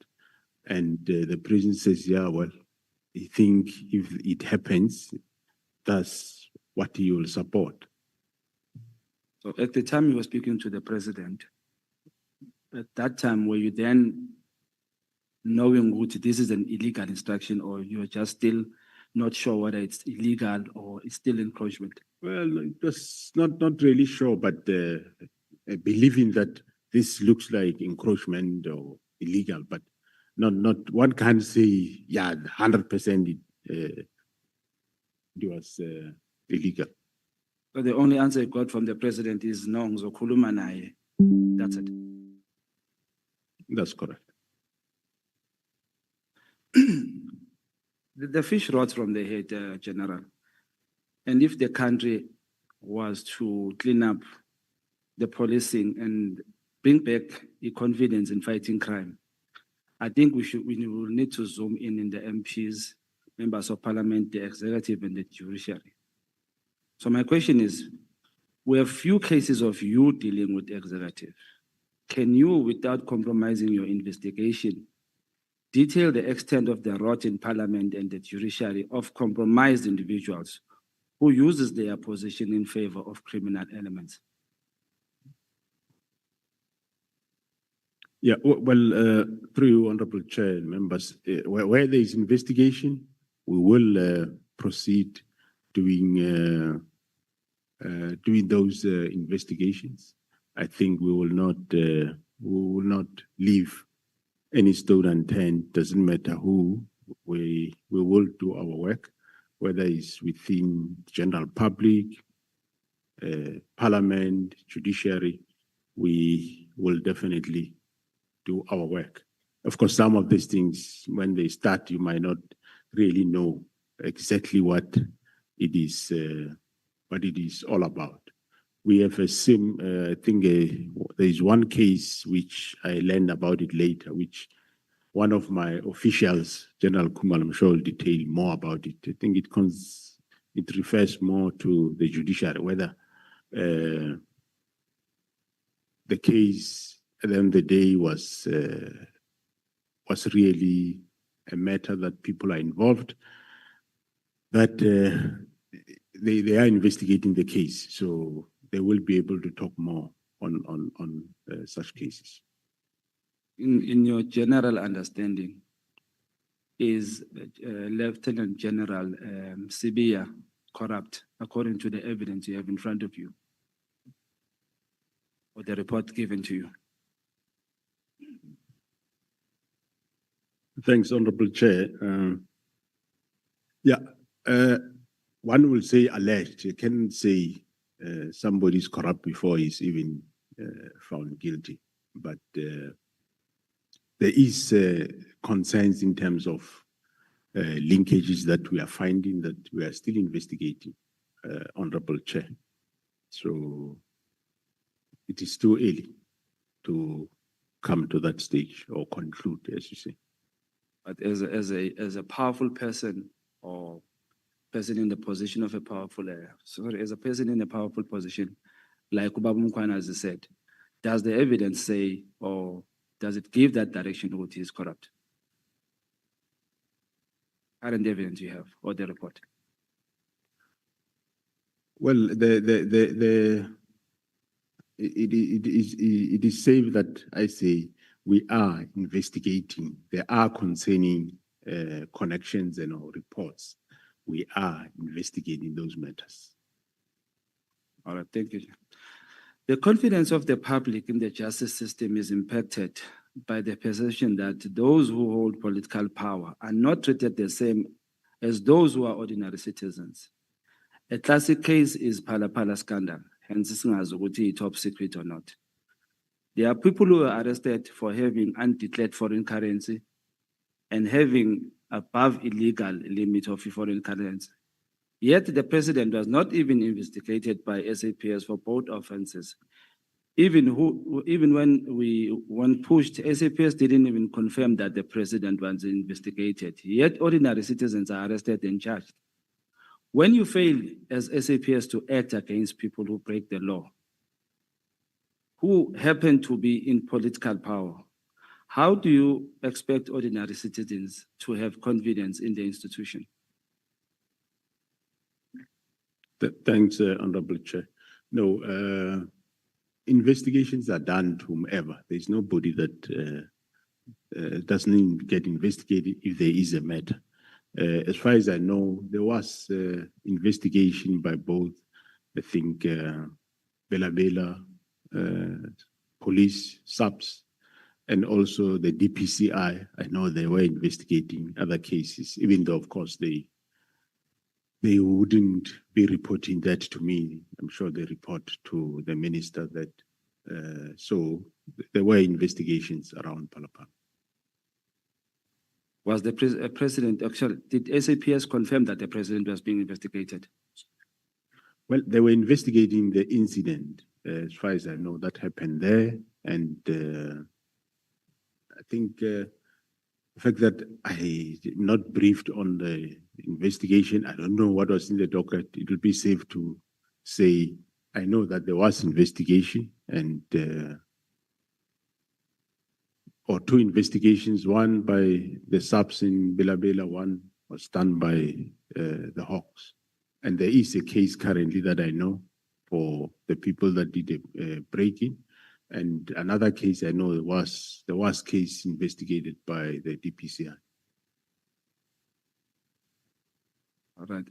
And the president says, yeah, well, I think if it happens, that's what he will support. So at the time you were speaking to the president, at that time, were you then knowing what this is an illegal instruction, or you're just still not sure whether it's illegal or it's still encroachment? Well, it was not really sure, but believing that this looks like encroachment or illegal, but not one can't say, yeah, 100% it was illegal. So the only answer I got from the president is no, ngizokhuluma naye. That's it. That's correct. The fish rots from the head, General. And if the country was to clean up the policing and bring back the confidence in fighting crime, I think we will need to zoom in the MPs, members of parliament, the executive, and the judiciary. So my question is, we have few cases of you dealing with the executive. Can you, without compromising your investigation, detail the extent of the rot in parliament and the judiciary of compromised individuals who uses their position in favor of criminal elements? Yeah, well, through you, Honorable Chair, members, where there is investigation, we will proceed doing those investigations. I think we will not leave any stone unturned. Doesn't matter who, we will do our work, whether it's within the general public, parliament, judiciary. We will definitely do our work. Of course, some of these things, when they start, you might not really know exactly what it is all about. We have I think there is one case which I learned about it later, which one of my officials, General Kumal, I'm sure will detail more about it. I think it refers more to the judiciary, whether the case at the end of the day was really a matter that people are involved, that they are investigating the case, so they will be able to talk more on such cases. In your general understanding, is Lieutenant General Sibia corrupt according to the evidence you have in front of you or the report given to you? Thanks, Honorable Chair. One will say alleged. You can't say somebody is corrupt before he's even found guilty. But there is concerns in terms of linkages that we are finding that we are still investigating, Honorable Chair. So it is too early to come to that stage or conclude, as you say. But as a powerful person or person in the position of a powerful, as a person in a powerful position, like Mkhwanazi said, does the evidence say or does it give that direction what is corrupt? Current evidence you have or the report? Well, it is safe that I say we are investigating. There are concerning connections and reports. We are investigating those matters. All right, thank you. The confidence of the public in the justice system is impacted by the perception that those who hold political power are not treated the same as those who are ordinary citizens. A classic case is Phala scandal, hence singazi top secret or not. There are people who are arrested for having undeclared foreign currency and having above illegal limit of foreign currency. Yet the president was not even investigated by SAPS for both offenses. Even when pushed, SAPS didn't even confirm that the president was investigated. Yet ordinary citizens are arrested and charged. When you fail as SAPS to act against people who break the law, who happen to be in political power, how do you expect ordinary citizens to have confidence in the institution? Thanks, Honorable Chair. No, investigations are done to whomever. There's nobody that doesn't get investigated if there is a matter. As far as I know, there was investigation by both, I think, Bela, police, SAPS, and also the DPCI. I know they were investigating other cases, even though, of course, they wouldn't be reporting that to me. I'm sure they report to the minister that. So there were investigations around Palapala. Was the president actually? Did SAPS confirm that the president was being investigated? Well, they were investigating the incident. As far as I know, that happened there, and I think the fact that I did not briefed on the investigation, I don't know what was in the docket. It would be safe to say I know that there was investigation and or two investigations, one by the SAPS in Bela, one was done by the Hawks. And there is a case currently that I know for the people that did a break-in. And another case I know there was case investigated by the DPCI.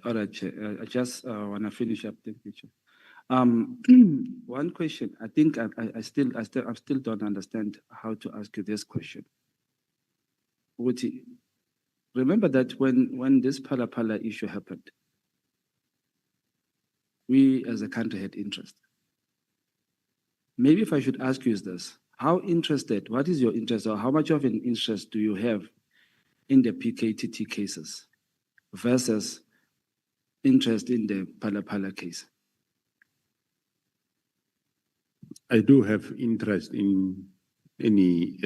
All right, Chair. I just want to finish up the picture. One question. I think I still don't understand how to ask you this question. Uti, remember that when this Phala issue happened, we as a country had interest. Maybe if I should ask you is this: how interested? What is your interest, or how much of an interest do you have in the PKTT cases versus interest in the Phala case? I do have interest in any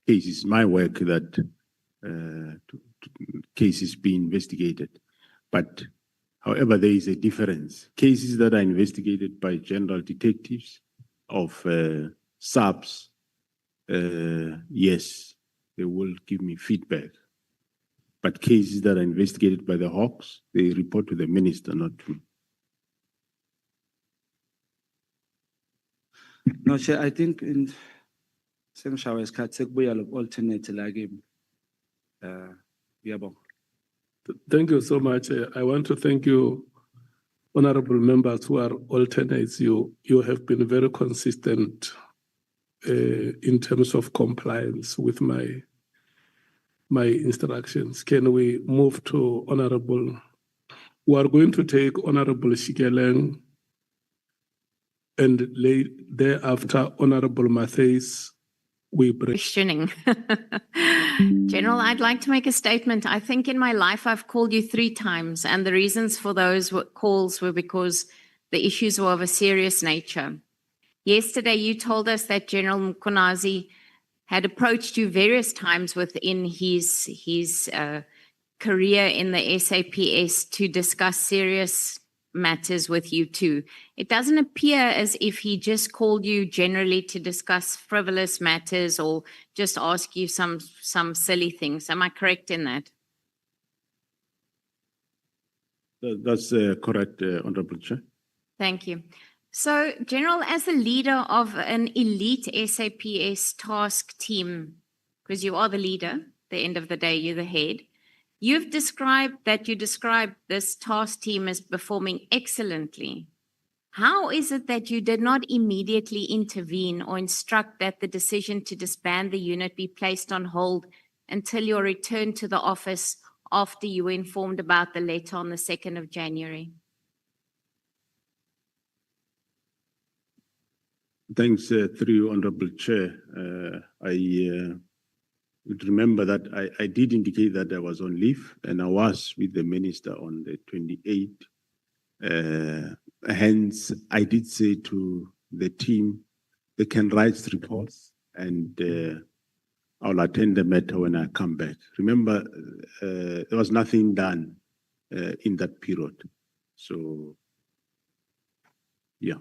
cases, my work that cases be investigated. But however, there is a difference. Cases that are investigated by general detectives of subs, yes, they will give me feedback. But cases that are investigated by the Hawks, they report to the minister, not to me. No, Chair, I think in Semshawa's Katsek alternate like yeah. Thank you so much. I want to thank you, honorable members who are alternates. You have been very consistent in terms of compliance with my instructions. Can we move to honorable? We are going to take honorable Shikeleng and thereafter honorable Matthews. We break. Questioning. General, I'd like to make a statement. I think in my life I've called you 3 times, and the reasons for those calls were because the issues were of a serious nature. Yesterday, you told us that General Mkhwanazi had approached you various times within his career in the SAPS to discuss serious matters with you too. It doesn't appear as if he just called you generally to discuss frivolous matters or just ask you some silly things. Am I correct in that? That's correct, Honorable Chair. Thank you. So, General, as the leader of an elite SAPS task team, because you are the leader, at the end of the day, you're the head, you've described this task team as performing excellently. How is it that you did not immediately intervene or instruct that the decision to disband the unit be placed on hold until your return to the office after you were informed about the letter on the 2nd of January? Thanks, through you, Honorable Chair. I would remember that I did indicate that I was on leave, and I was with the minister on the 28th. Hence, I did say to the team, they can write reports, and I'll attend the matter when I come back. Remember, there was nothing done in that period. So, yeah.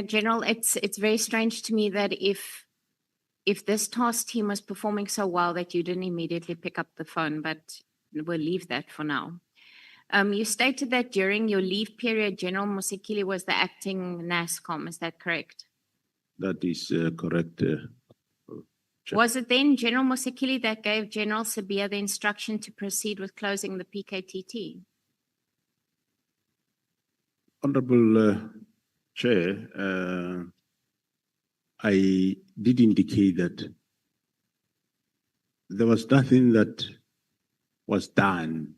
General, it's very strange to me that if this task team was performing so well that you didn't immediately pick up the phone, but we'll leave that for now. You stated that during your leave period, General Musikili was the acting NASCOM. Is that correct? That is correct. Chair. Was it then General Musikili that gave General Sibiya the instruction to proceed with closing the PKTT? Honorable Chair, I did indicate that there was nothing that was done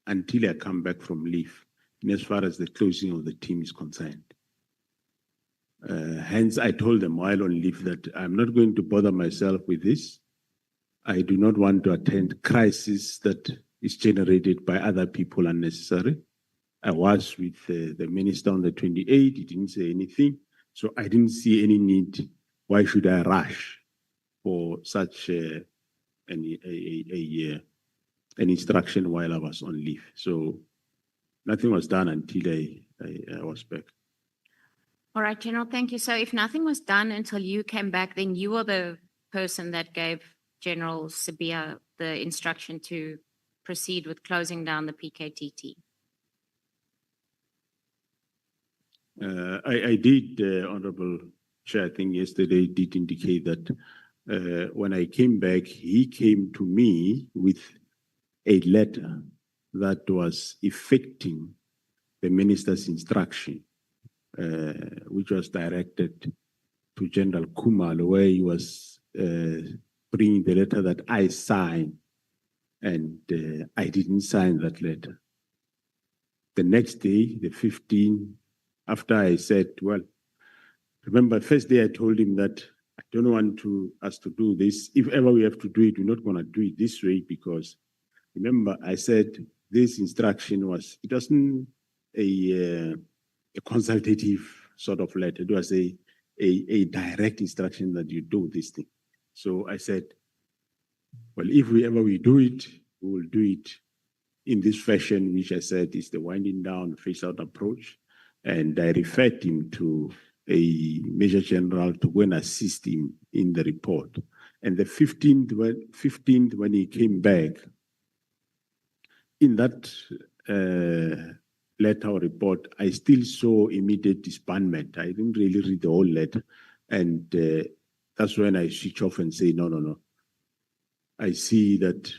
until I come back from leave, in as far as the closing of the team is concerned. Hence, I told them while on leave that I'm not going to bother myself with this. I do not want to attend crisis that is generated by other people unnecessary. I was with the minister on the 28th. He didn't say anything. So I didn't see any need. Why should I rush for such an instruction while I was on leave? So nothing was done until I was back. All right, General, thank you. So if nothing was done until you came back, then you were the person that gave General Sibiya the instruction to proceed with closing down the PKTT. I did, Honorable Chair, I think yesterday did indicate that when I came back, he came to me with a letter that was effecting the minister's instruction, which was directed to General Kumal, where he was bringing the letter that I signed, and I didn't sign that letter. The next day, the 15th, after I said, well, remember, first day I told him that I don't want us to do this. If ever we have to do it, we're not going to do it this way, because remember, I said this instruction it wasn't a consultative sort of letter. It was a direct instruction that you do this thing. So I said, well, if we do it, we will do it in this fashion, which I said is the winding down, phase out approach. And I referred him to a Major General to go and assist him in the report. And the 15th, when he came back, in that letter or report, I still saw immediate disbandment. I didn't really read the whole letter. And that's when I switch off and say, no. I see that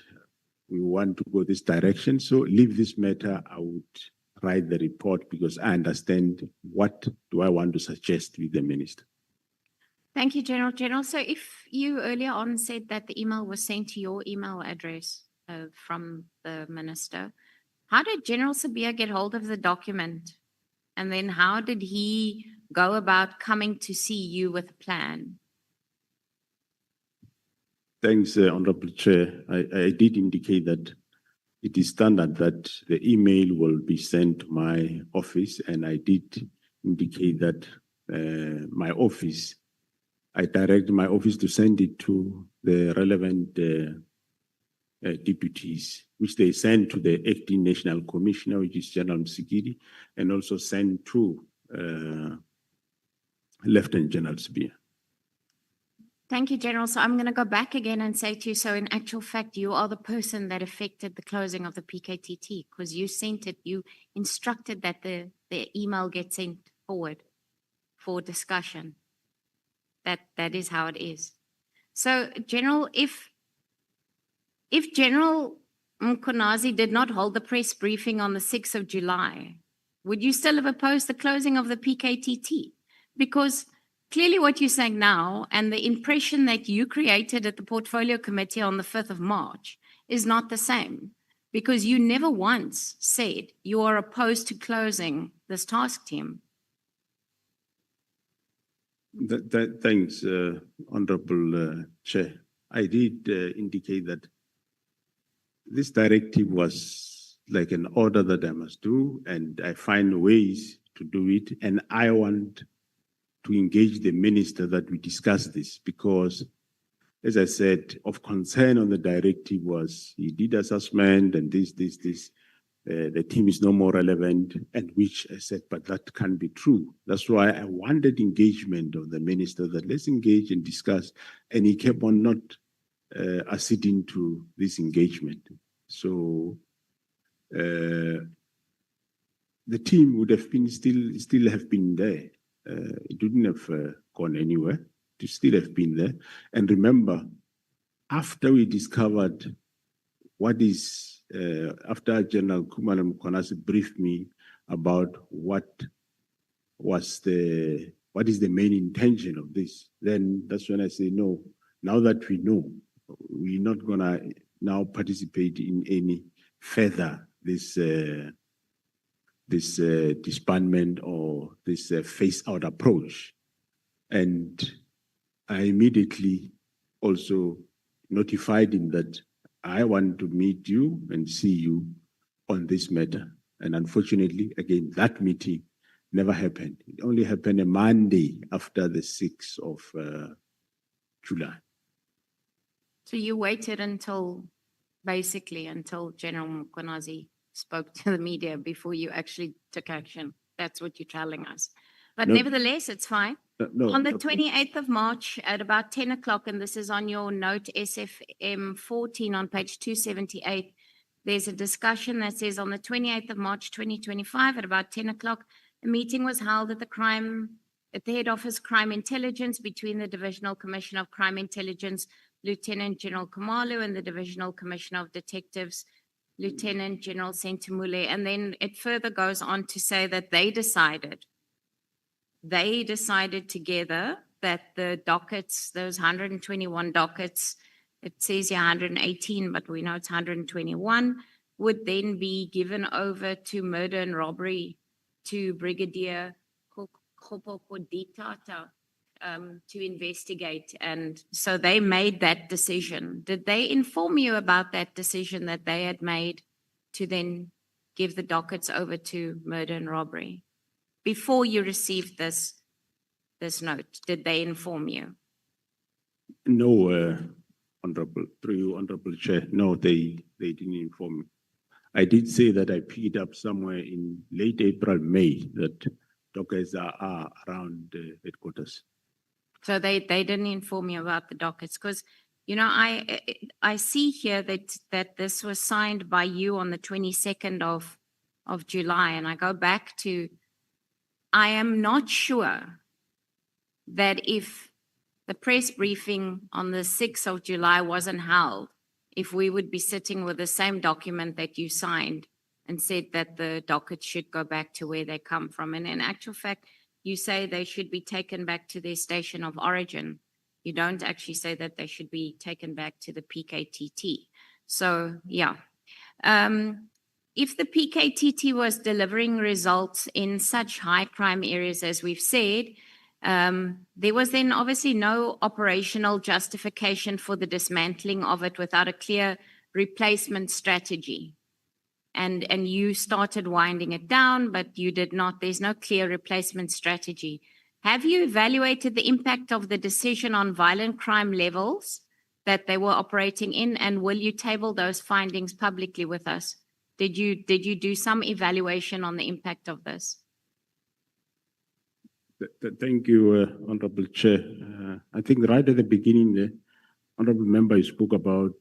we want to go this direction. So leave this matter. I would write the report because I understand what do I want to suggest with the minister. Thank you, General. General, so if you earlier on said that the email was sent to your email address from the minister, how did General Sabia get hold of the document? And then how did he go about coming to see you with a plan? Thanks, Honorable Chair. I did indicate that it is standard that the email will be sent to my office, and I did indicate that my office, I direct my office to send it to the relevant deputies, which they send to the acting national commissioner, which is General Msikiri, and also send to Lieutenant General Sabia. Thank you, General. So I'm going to go back again and say to you, so in actual fact, you are the person that affected the closing of the PKTT because you sent it, you instructed that the email get sent forward for discussion. That is how it is. So, General, if General Mkhwanazi did not hold the press briefing on the 6th of July, would you still have opposed the closing of the PKTT? Because clearly what you're saying now and the impression that you created at the Portfolio Committee on the 5th of March is not the same because you never once said you are opposed to closing this task team. Thanks, Honorable Chair. I did indicate that this directive was like an order that I must do, and I find ways to do it, and I want to engage the minister that we discuss this because, as I said, of concern on the directive was he did assessment and this. The team is no more relevant, and which I said, but that can't be true. That's why I wanted engagement of the minister that let's engage and discuss, and he kept on not acceding to this engagement. So the team would have been still have been there. It wouldn't have gone anywhere. To still have been there. And remember, after we discovered what is, after General Mkhwanazi briefed me about what is the main intention of this, then that's when I say, no, now that we know, we're not gonna now participate in any further this disbandment or this phase-out approach. And I immediately also notified him that I want to meet you and see you on this matter. And unfortunately, again, that meeting never happened. It only happened a Monday after the 6th of July. So you waited until General Mkhwanazi spoke to the media before you actually took action. That's what you're telling us. But No. nevertheless, it's fine. No, On the 28th of March at about 10 o'clock, and this is on your note SFM 14 on page 278, there's a discussion that says on the 28th of March 2025 at about 10 o'clock, a meeting was held at the Head Office Crime Intelligence between the Divisional Commissioner of Crime Intelligence, Lieutenant General Khumalo, and the Divisional Commissioner of Detectives, Lieutenant General Sentimule. And then it further goes on to say that they decided together that the dockets, those 121 dockets, it says here 118, but we know it's 121, would then be given over to murder and robbery to Brigadier Khopokoditata to investigate. And so they made that decision. Did they inform you about that decision that they had made to then give the dockets over to murder and robbery? Before you received this note, did they inform you? No, Honorable, through you, Honorable Chair, no, they didn't inform me. I did say that I picked up somewhere in late April, May, that dockets are around the headquarters. So they didn't inform me about the dockets because, you know, I see here that this was signed by you on the 22nd of July, and I go back to, I am not sure that if the press briefing on the 6th of July wasn't held, if we would be sitting with the same document that you signed and said that the dockets should go back to where they come from. And in actual fact, you say they should be taken back to their station of origin. You don't actually say that they should be taken back to the PKTT. So, yeah. If the PKTT was delivering results in such high crime areas as we've said, there was then obviously no operational justification for the dismantling of it without a clear replacement strategy. And you started winding it down, but you did not. There's no clear replacement strategy. Have you evaluated the impact of the decision on violent crime levels that they were operating in, and will you table those findings publicly with us? Did you do some evaluation on the impact of this? Thank you, Honorable Chair. I think right at the beginning, the Honorable Member spoke about,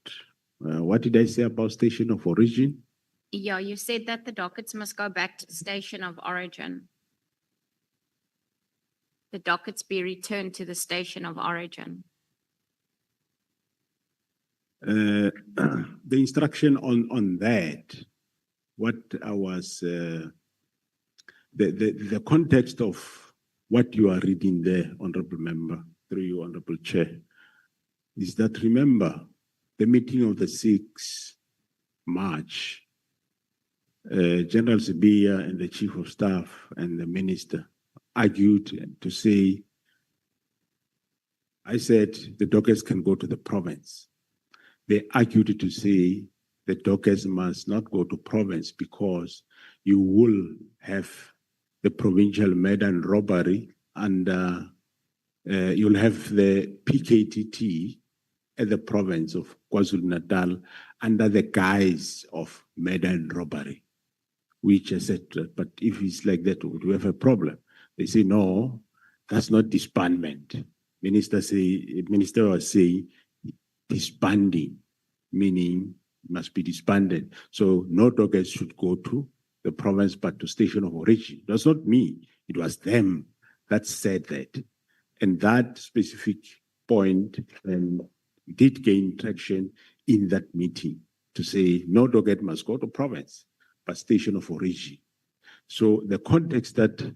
what did I say about station of origin? Yeah, you said that the dockets must go back to the station of origin. The dockets be returned to the station of origin. The instruction on that, what I was, the context of what you are reading there, Honorable Member, through you, Honorable Chair, is that, remember, the meeting of the 6th March, General Sibiya and the Chief of Staff and the Minister argued to say, I said the dockets can go to the province. They argued to say the dockets must not go to province because you will have the provincial murder and robbery, and you'll have the PKTT at the province of KwaZulu-Natal under the guise of murder and robbery, which I said, but if it's like that, would we have a problem? They say, no, that's not disbandment. Minister was saying disbanding, meaning must be disbanded. So no dockets should go to the province, but to station of origin. That's not me. It was them that said that. And that specific point did gain traction in that meeting to say no docket must go to province, but station of origin. So the context that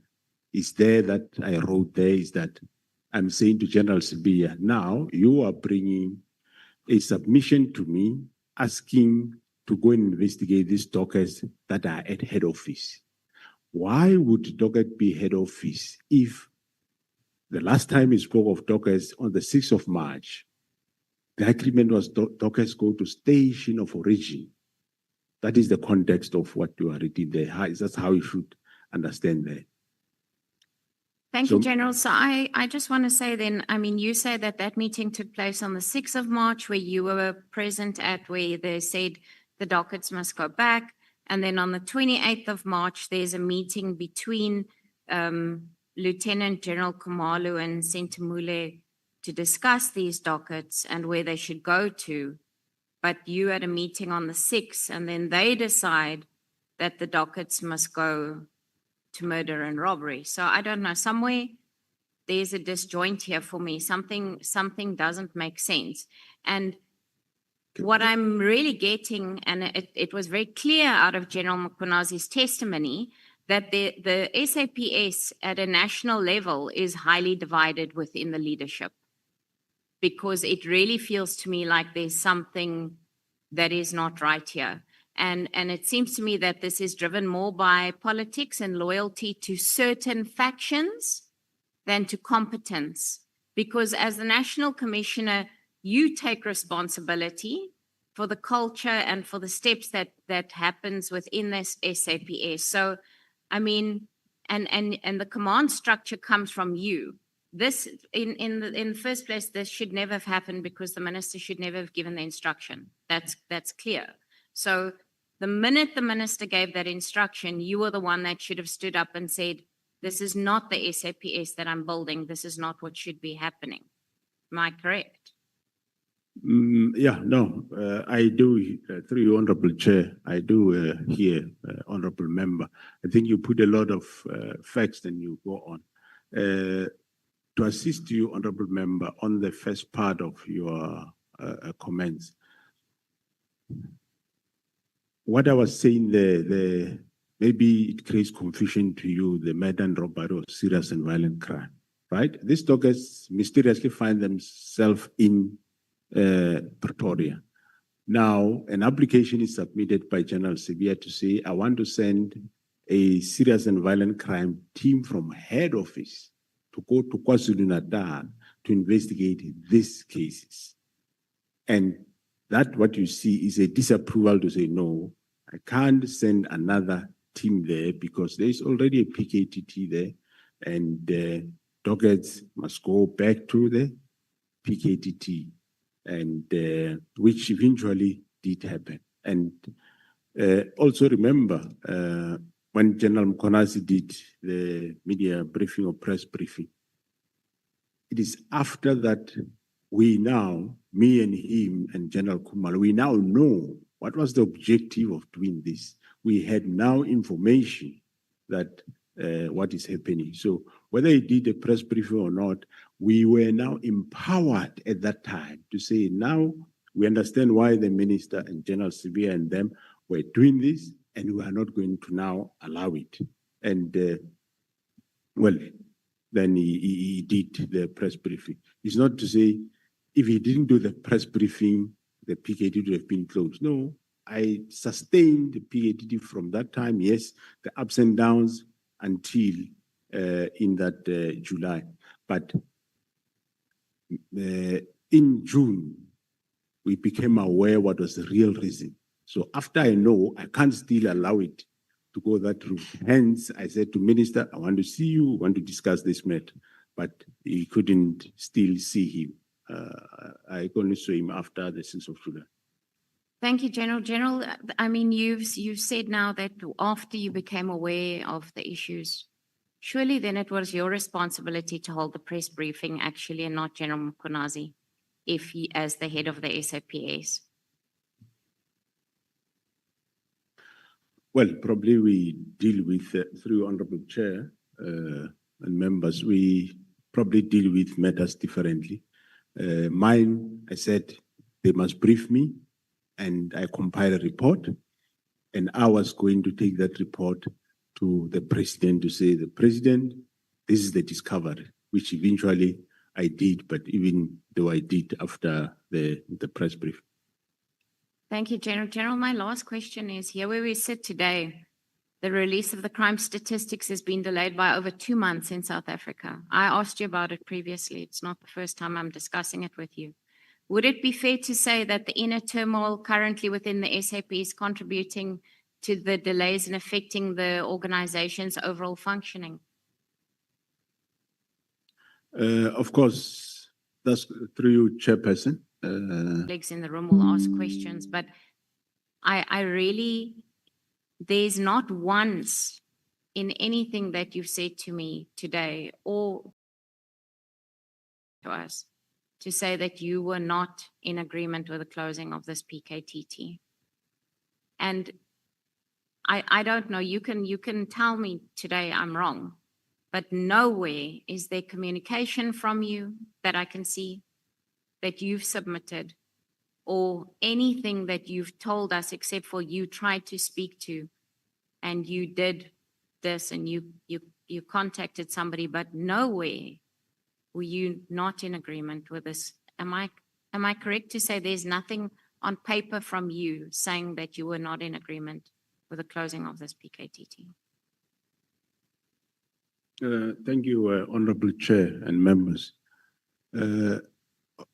is there that I wrote there is that I'm saying to General Sibiya, now you are bringing a submission to me asking to go and investigate these dockets that are at head office. Why would docket be head office if the last time we spoke of dockets on the 6th of March, the agreement was dockets go to station of origin? That is the context of what you are reading there. That's how you should understand that. Thank you, General. So I just want to say then, I mean, you say that that meeting took place on the 6th of March where you were present at, where they said the dockets must go back. And then on the 28th of March, there's a meeting between Lieutenant General Khumalo and Sentamule to discuss these dockets and where they should go to. But you had a meeting on the 6th, and then they decide that the dockets must go to murder and robbery. So I don't know, somewhere there's a disjoint here for me. Something doesn't make sense. And what I'm really getting, and it was very clear out of General Mkhwanazi's testimony, that the SAPS at a national level is highly divided within the leadership, because it really feels to me like there's something that is not right here. And it seems to me that this is driven more by politics and loyalty to certain factions than to competence. Because as the National Commissioner, you take responsibility for the culture and for the steps that happens within this SAPS. So, I mean, and the command structure comes from you. this, in the first place, this should never have happened because the minister should never have given the instruction. That's clear. So the minute the minister gave that instruction, you were the one that should have stood up and said, this is not the SAPS that I'm building. This is not what should be happening. Am I correct? Yeah, no, I do, through you, Honorable Chair, I do hear, Honorable Member. I think you put a lot of facts and you go on. To assist you, Honorable Member, on the first part of your comments, what I was saying there, maybe it creates confusion to you, the murder and robbery of serious and violent crime, right? These doggers mysteriously find themselves in Pretoria. Now, an application is submitted by General Sibia to say, I want to send a serious and violent crime team from head office to go to KwaZulu-Natal to investigate these cases. And that what you see is a disapproval to say, no, I can't send another team there because there is already a PKTT there, and the doggers must go back to the PKTT, and which eventually did happen. And also remember, when General Mkhwanazi did the media briefing or press briefing, it is after that we now, me and him and General Kumalo, we now know what was the objective of doing this. We had now information that what is happening. So whether he did a press briefing or not, we were now empowered at that time to say, now we understand why the minister and General Sibia and them were doing this, and we are not going to now allow it. And well, then he did the press briefing. It's not to say if he didn't do the press briefing, the PKT would have been closed. No, I sustained the PKT from that time, yes, the ups and downs until in that July. But in June, we became aware what was the real reason. So after I know, I can't still allow it to go that route. Hence, I said to Minister, I want to see you, I want to discuss this matter. But he couldn't still see him. I only saw him after the 6th of July. Thank you, General. General, I mean, you've said now that after you became aware of the issues, surely then it was your responsibility to hold the press briefing actually, and not General Mkhwanazi, if he, as the head of the SAPS. Well, probably we deal with, through Honorable Chair and members, we probably deal with matters differently. Mine, I said, they must brief me, and I compile a report, and I was going to take that report to the president to say, the president, this is the discovery, which eventually I did, but even though I did after the press brief. Thank you, General. General, my last question is, here where we sit today, the release of the crime statistics has been delayed by over 2 months in South Africa. I asked you about it previously. It's not the first time I'm discussing it with you. Would it be fair to say that the inner turmoil currently within the SAP is contributing to the delays and affecting the organization's overall functioning? Of course, that's through you, Chairperson. Colleagues in the room will ask questions, but I really, there's not once in anything that you've said to me today or to us to say that you were not in agreement with the closing of this PKTT. And I don't know, you can tell me today I'm wrong, but nowhere is there communication from you that I can see that you've submitted or anything that you've told us except for you tried to speak to and you did this and you contacted somebody, but nowhere were you not in agreement with this. Am I correct to say there's nothing on paper from you saying that you were not in agreement with the closing of this PKTT? Thank you, Honorable Chair and members.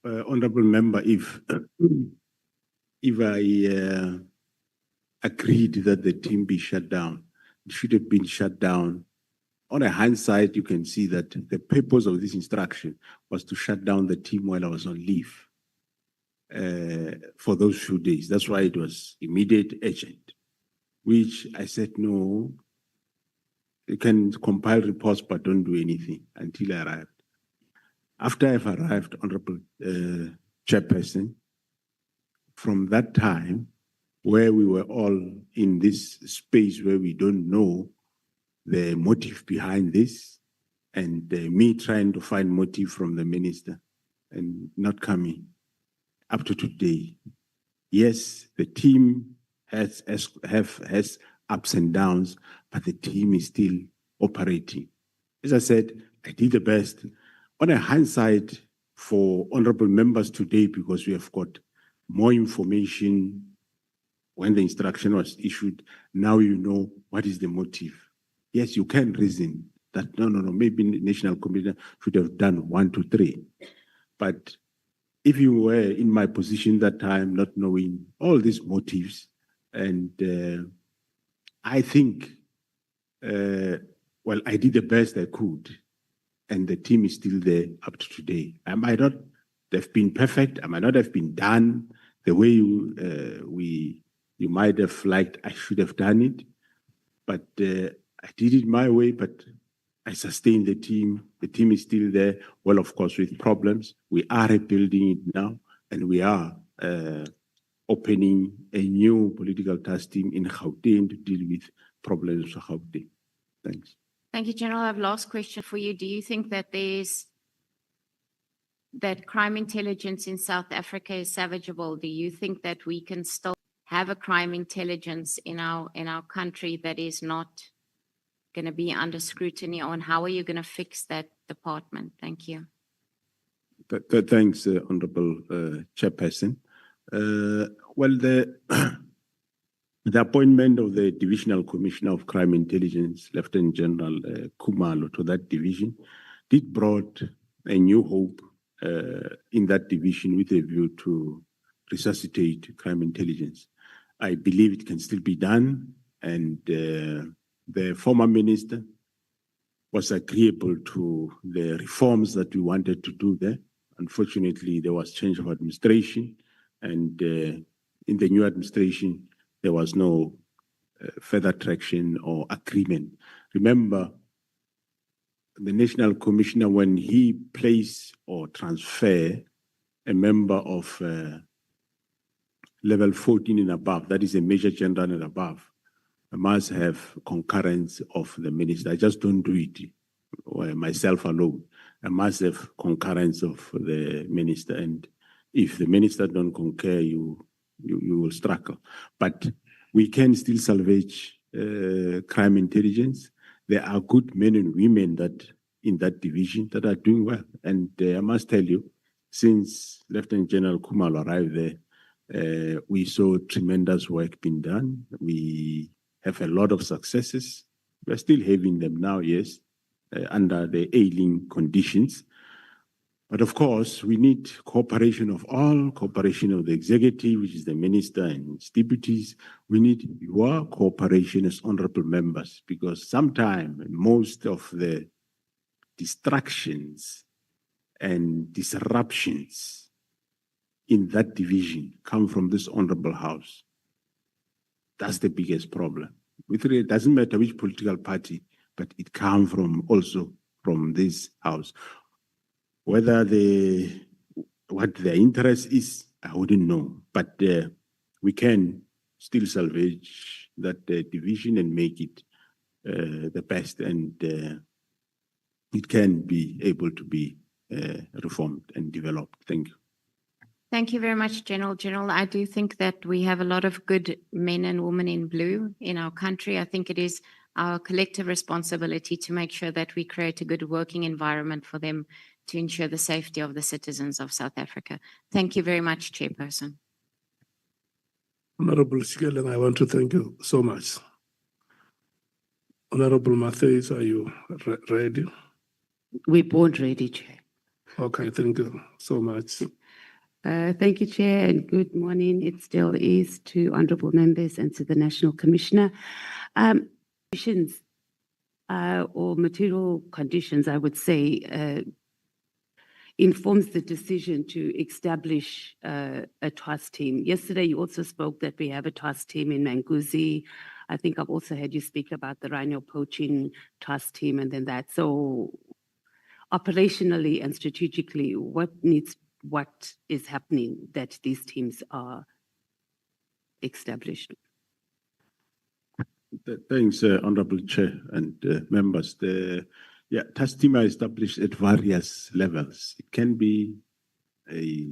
Honorable Member, if I agreed that the team be shut down, it should have been shut down on a hindsight, you can see that the purpose of this instruction was to shut down the team while I was on leave for those few days. That's why it was immediate, urgent, which I said, no, you can compile reports, but don't do anything until I arrived. After I've arrived, Honorable Chairperson, from that time, where we were all in this space where we don't know the motive behind this, and me trying to find motive from the minister and not coming up to today. Yes, the team has ups and downs, but the team is still operating. As I said, I did the best. On a hindsight for honorable members today, because we have got more information when the instruction was issued, now you know what is the motive. Yes, you can reason that, no, maybe the National Committee should have done 1, 2, 3. But if you were in my position that time, not knowing all these motives, and I think, well, I did the best I could, and the team is still there up to today. I might not have been perfect. I might not have been done the way you might have liked I should have done it, but I did it my way, but I sustained the team. The team is still there. Well, of course, with problems. We are rebuilding it now, and we are opening a new political task team in Gauteng to deal with problems of Gauteng. Thanks. Thank you, General. I have last question for you. Do you think that that crime intelligence in South Africa is salvageable? Do you think that we can still have a crime intelligence in our country that is not going to be under scrutiny, or how are you going to fix that department? Thank you. Thanks, Honorable Chairperson. Well, the appointment of the Divisional Commissioner of Crime Intelligence, Lieutenant General Khumalo, to that division did brought a new hope in that division with a view to resuscitate crime intelligence. I believe it can still be done, and the former minister was agreeable to the reforms that we wanted to do there. Unfortunately, there was change of administration, and in the new administration, there was no further traction or agreement. Remember, the National Commissioner, when he place or transfer a member of level 14 and above, that is a Major General and above, I must have concurrence of the minister. I just don't do it myself alone. I must have concurrence of the minister, and if the minister don't concur, you will struggle. But we can still salvage crime intelligence. There are good men and women that in that division that are doing well. And I must tell you, since Lieutenant General Khumalo arrived there, we saw tremendous work being done. We have a lot of successes. We're still having them now, yes, under the ailing conditions. But of course, we need cooperation of all, cooperation of the executive, which is the minister and his deputies. We need your cooperation as honorable members, because sometimes most of the distractions and disruptions in that division come from this honorable house. That's the biggest problem. It doesn't matter which political party, but it comes from also from this house. Whether what their interest is, I wouldn't know. But we can still salvage that division and make it the best, and it can be able to be reformed and developed. Thank you. Thank you very much, General. General, I do think that we have a lot of good men and women in blue in our country. I think it is our collective responsibility to make sure that we create a good working environment for them to ensure the safety of the citizens of South Africa. Thank you very much, Chairperson. Honorable Shikeleng, I want to thank you so much. Honorable Matthews, are you ready? We're born ready, Chair. Okay, thank you so much. Thank you, Chair, and good morning. It still is to honorable members and to the National Commissioner. or material conditions, I would say, informs the decision to establish a task team. Yesterday, you also spoke that we have a task team in Mkhwanazi. I think I've also heard you speak about the rhino poaching task team and then that. So operationally and strategically, what is happening that these teams are established? Thanks, Honorable Chair and members. The task team are established at various levels. It can be a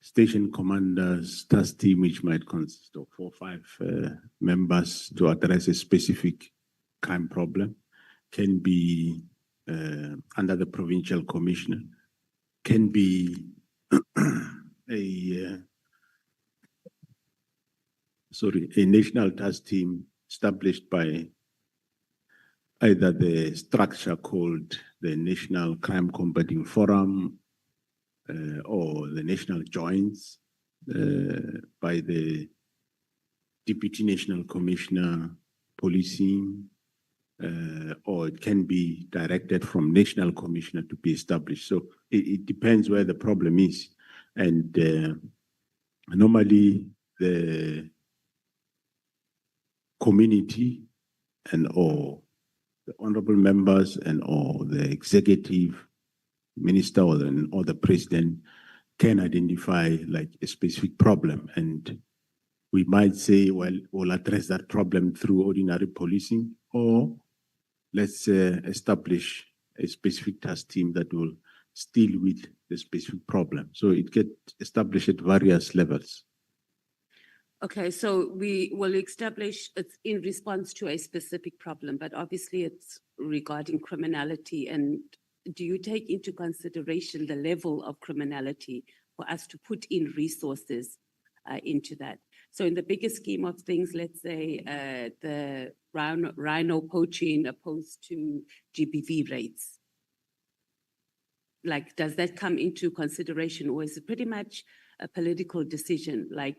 station commander's task team, which might consist of 4 or 5 members to address a specific crime problem. Can be under the provincial commissioner. Can be a national task team established by either the structure called the National Crime Combating Forum or the National Joints by the Deputy National Commissioner Policing, or it can be directed from National Commissioner to be established. So it depends where the problem is. And normally the community and or the honorable members and or the executive minister or the president can identify like a specific problem, and we might say, well, we'll address that problem through ordinary policing, or let's establish a specific task team that will deal with the specific problem. So it gets established at various levels. Okay, so we will establish it's in response to a specific problem, but obviously it's regarding criminality. And do you take into consideration the level of criminality for us to put in resources into that? So in the bigger scheme of things, let's say the rhino poaching opposed to GBV rates, like does that come into consideration, or is it pretty much a political decision, like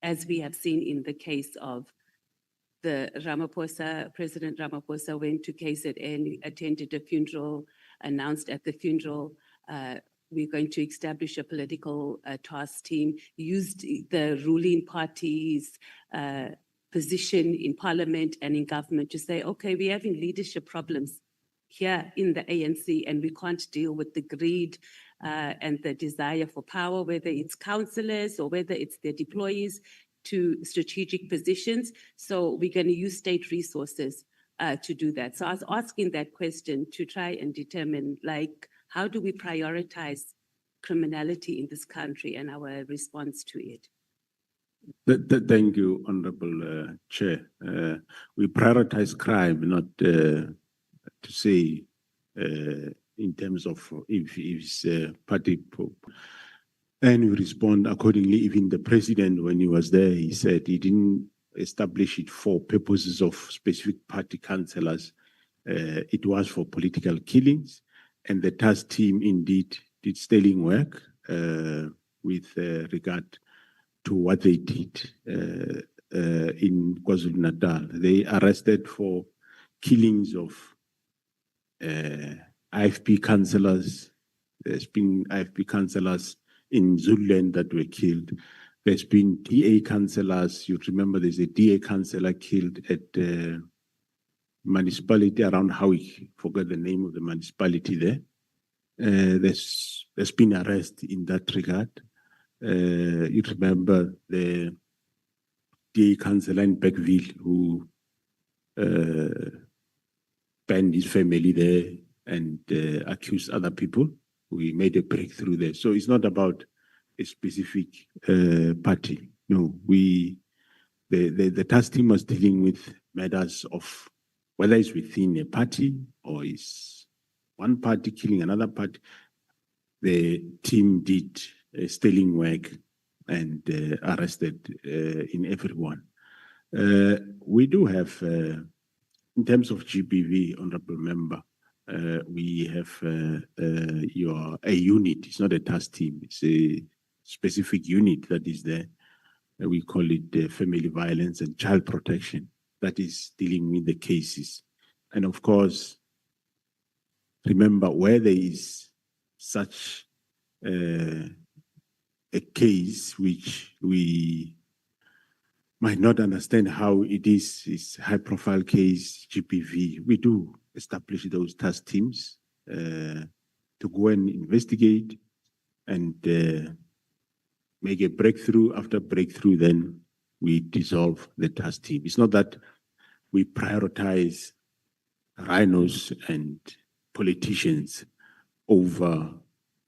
as we have seen in the case of the President Ramaphosa went to KZN, attended a funeral, announced at the funeral, we're going to establish a political task team, used the ruling party's position in parliament and in government to say, okay, we're having leadership problems here in the ANC and we can't deal with the greed and the desire for power, whether it's councillors or whether it's their deployees to strategic positions. So we're going to use state resources to do that. So I was asking that question to try and determine, like, how do we prioritize criminality in this country and our response to it? Thank you, Honorable Chair. We prioritize crime, not to say in terms of if it's party. And we respond accordingly. Even the president, when he was there, he said he didn't establish it for purposes of specific party councillors. It was for political killings. And the task team indeed did sterling work with regard to what they did in KwaZulu-Natal. They arrested for killings of IFP councillors. There's been IFP councillors in Zululand that were killed. There's been DA councillors. You remember there's a DA councillor killed at municipality around Howick. Forgot the name of the municipality there. There's been arrest in that regard. You remember the DA councillor in Beckville who banned his family there and accused other people. We made a breakthrough there. So it's not about a specific party. No, the task team was dealing with matters of whether it's within a party or is one party killing another party. The team did sterling work and arrested in everyone. We do have, in terms of GBV, Honorable Member, we have a unit. It's not a task team. It's a specific unit that is there. We call it family violence and child protection. That is dealing with the cases And of course, remember where there is such a case which we might not understand how it is high profile case, GPV, we do establish those task teams to go and investigate and make a breakthrough. After breakthrough, then we dissolve the task team. It's not that we prioritize rhinos and politicians over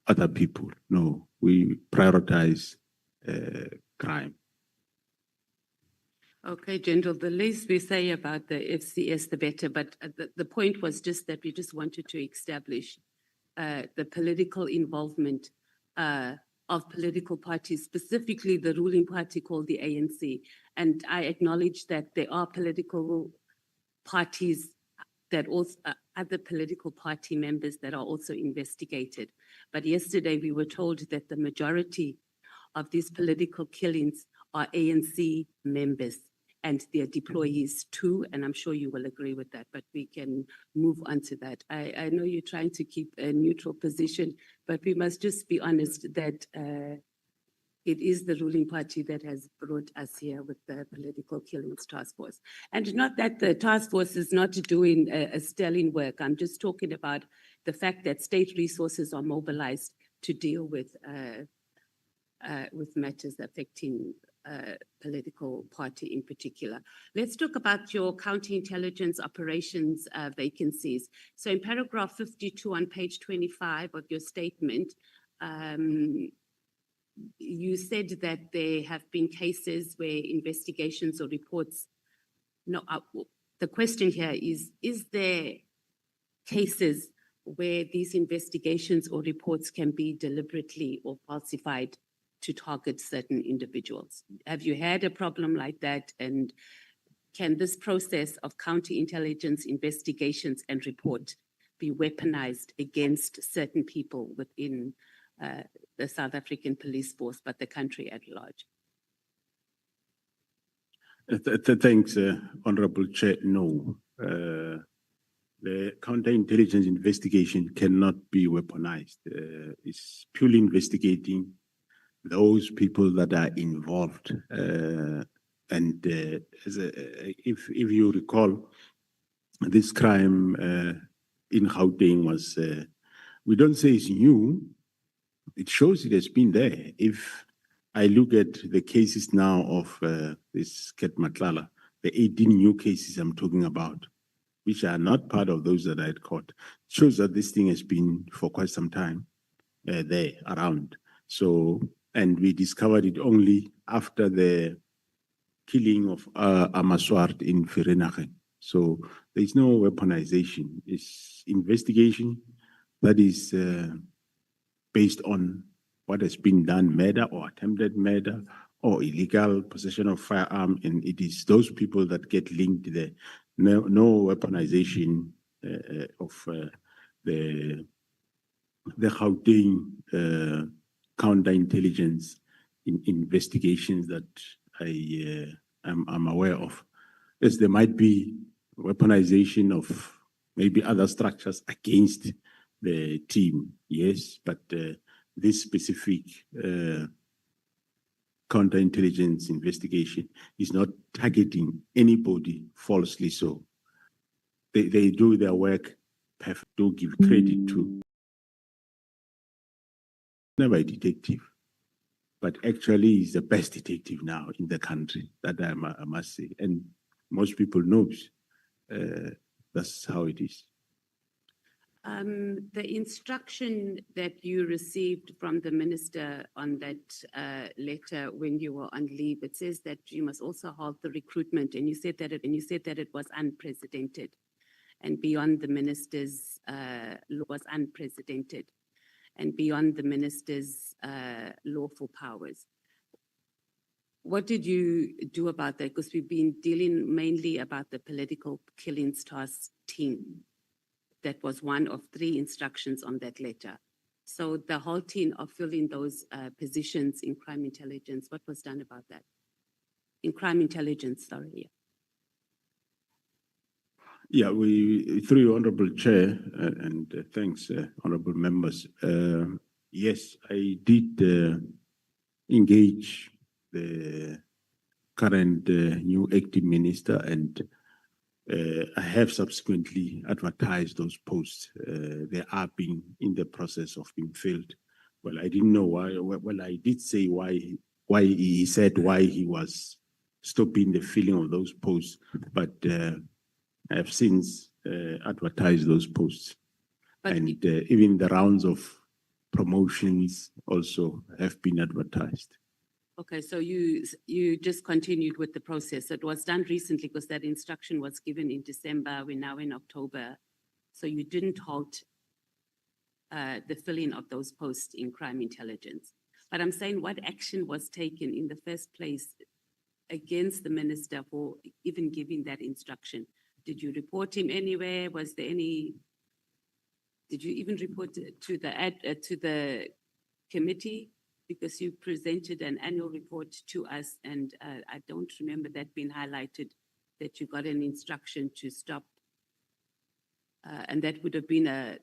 other people. No, we prioritize crime. Okay, General, the less we say about the FCS, the better. But the point was just that we just wanted to establish the political involvement of political parties, specifically the ruling party called the ANC. And I acknowledge that there are political parties that also, other political party members that are also investigated. But yesterday we were told that the majority of these political killings are ANC members and their deployees too, and I'm sure you will agree with that, but we can move on to that. I know you're trying to keep a neutral position, but we must just be honest that it is the ruling party that has brought us here with the Political Killings Task Force. And not that the task force is not doing a sterling work. I'm just talking about the fact that state resources are mobilized to deal with matters affecting political party in particular. Let's talk about your counterintelligence operations vacancies. So in paragraph 52 on page 25 of your statement, you said that there have been cases where investigations or reports, the question here is there cases where these investigations or reports can be deliberately or falsified to target certain individuals? Have you had a problem like that? And can this process of counterintelligence investigations and report be weaponized against certain people within the South African police force, but the country at large? Thanks, Honorable Chair. No. The counterintelligence investigation cannot be weaponized. It's purely investigating those people that are involved. If you recall, this crime in Gauteng was, we don't say it's new, it shows it has been there. If I look at the cases now of this Ket Matlala, the 18 new cases I'm talking about, which are not part of those that I had caught, shows that this thing has been for quite some time there around. So, and we discovered it only after the killing of Amaswart in Vereeniging. So there is no weaponization. It's investigation that is based on what has been done, murder or attempted murder or illegal possession of firearm, and it is those people that get linked there. No weaponization of the Gauteng counterintelligence investigations that I'm aware of. Yes, there might be weaponization of maybe other structures against the team, yes, but this specific counterintelligence investigation is not targeting anybody falsely. So they do their work perfect. Don't give credit to never a detective, but actually he's the best detective now in the country, that I must say. And most people know that's how it is. The instruction that you received from the minister on that letter when you were on leave, it says that you must also halt the recruitment, and you said that it was unprecedented, and beyond the minister's was unprecedented, and beyond the minister's lawful powers. What did you do about that? Because we've been dealing mainly about the political killings task team. That was one of 3 instructions on that letter. So the halting of filling those positions in crime intelligence, what was done about that? In crime intelligence, sorry. Yeah, through you, Honorable Chair, and thanks, honorable members. Yes, I did engage the current new acting minister, and I have subsequently advertised those posts. They are being in the process of being filled. Well, I didn't know why. Well, I did say why he said why he was stopping the filling of those posts, but I have since advertised those posts. But And even the rounds of promotions also have been advertised. okay, so you just continued with the process. It was done recently because that instruction was given in December. We're now in October. So you didn't halt the filling of those posts in crime intelligence. But I'm saying what action was taken in the first place against the minister for even giving that instruction? Did you report him anywhere? Was there any, did you even report to the committee? Because you presented an annual report to us, and I don't remember that being highlighted, that you got an instruction to stop. And that would have been a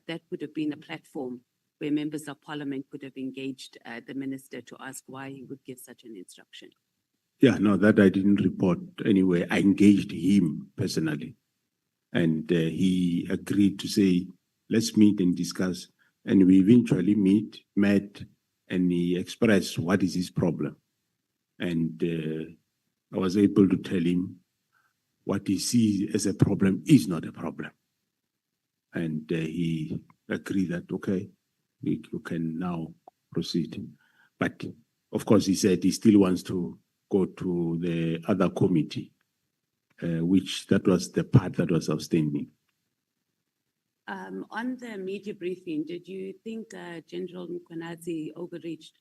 platform where members of parliament could have engaged the minister to ask why he would give such an instruction. Yeah, no, that I didn't report anyway. I engaged him personally, and he agreed to say, let's meet and discuss. And we eventually met, and he expressed what is his problem. And I was able to tell him what he sees as a problem is not a problem. And he agreed that, okay, you can now proceed. But of course, he said he still wants to go to the other committee, which that was the part that was outstanding. On the media briefing, did you think General Mkhwanazi overreached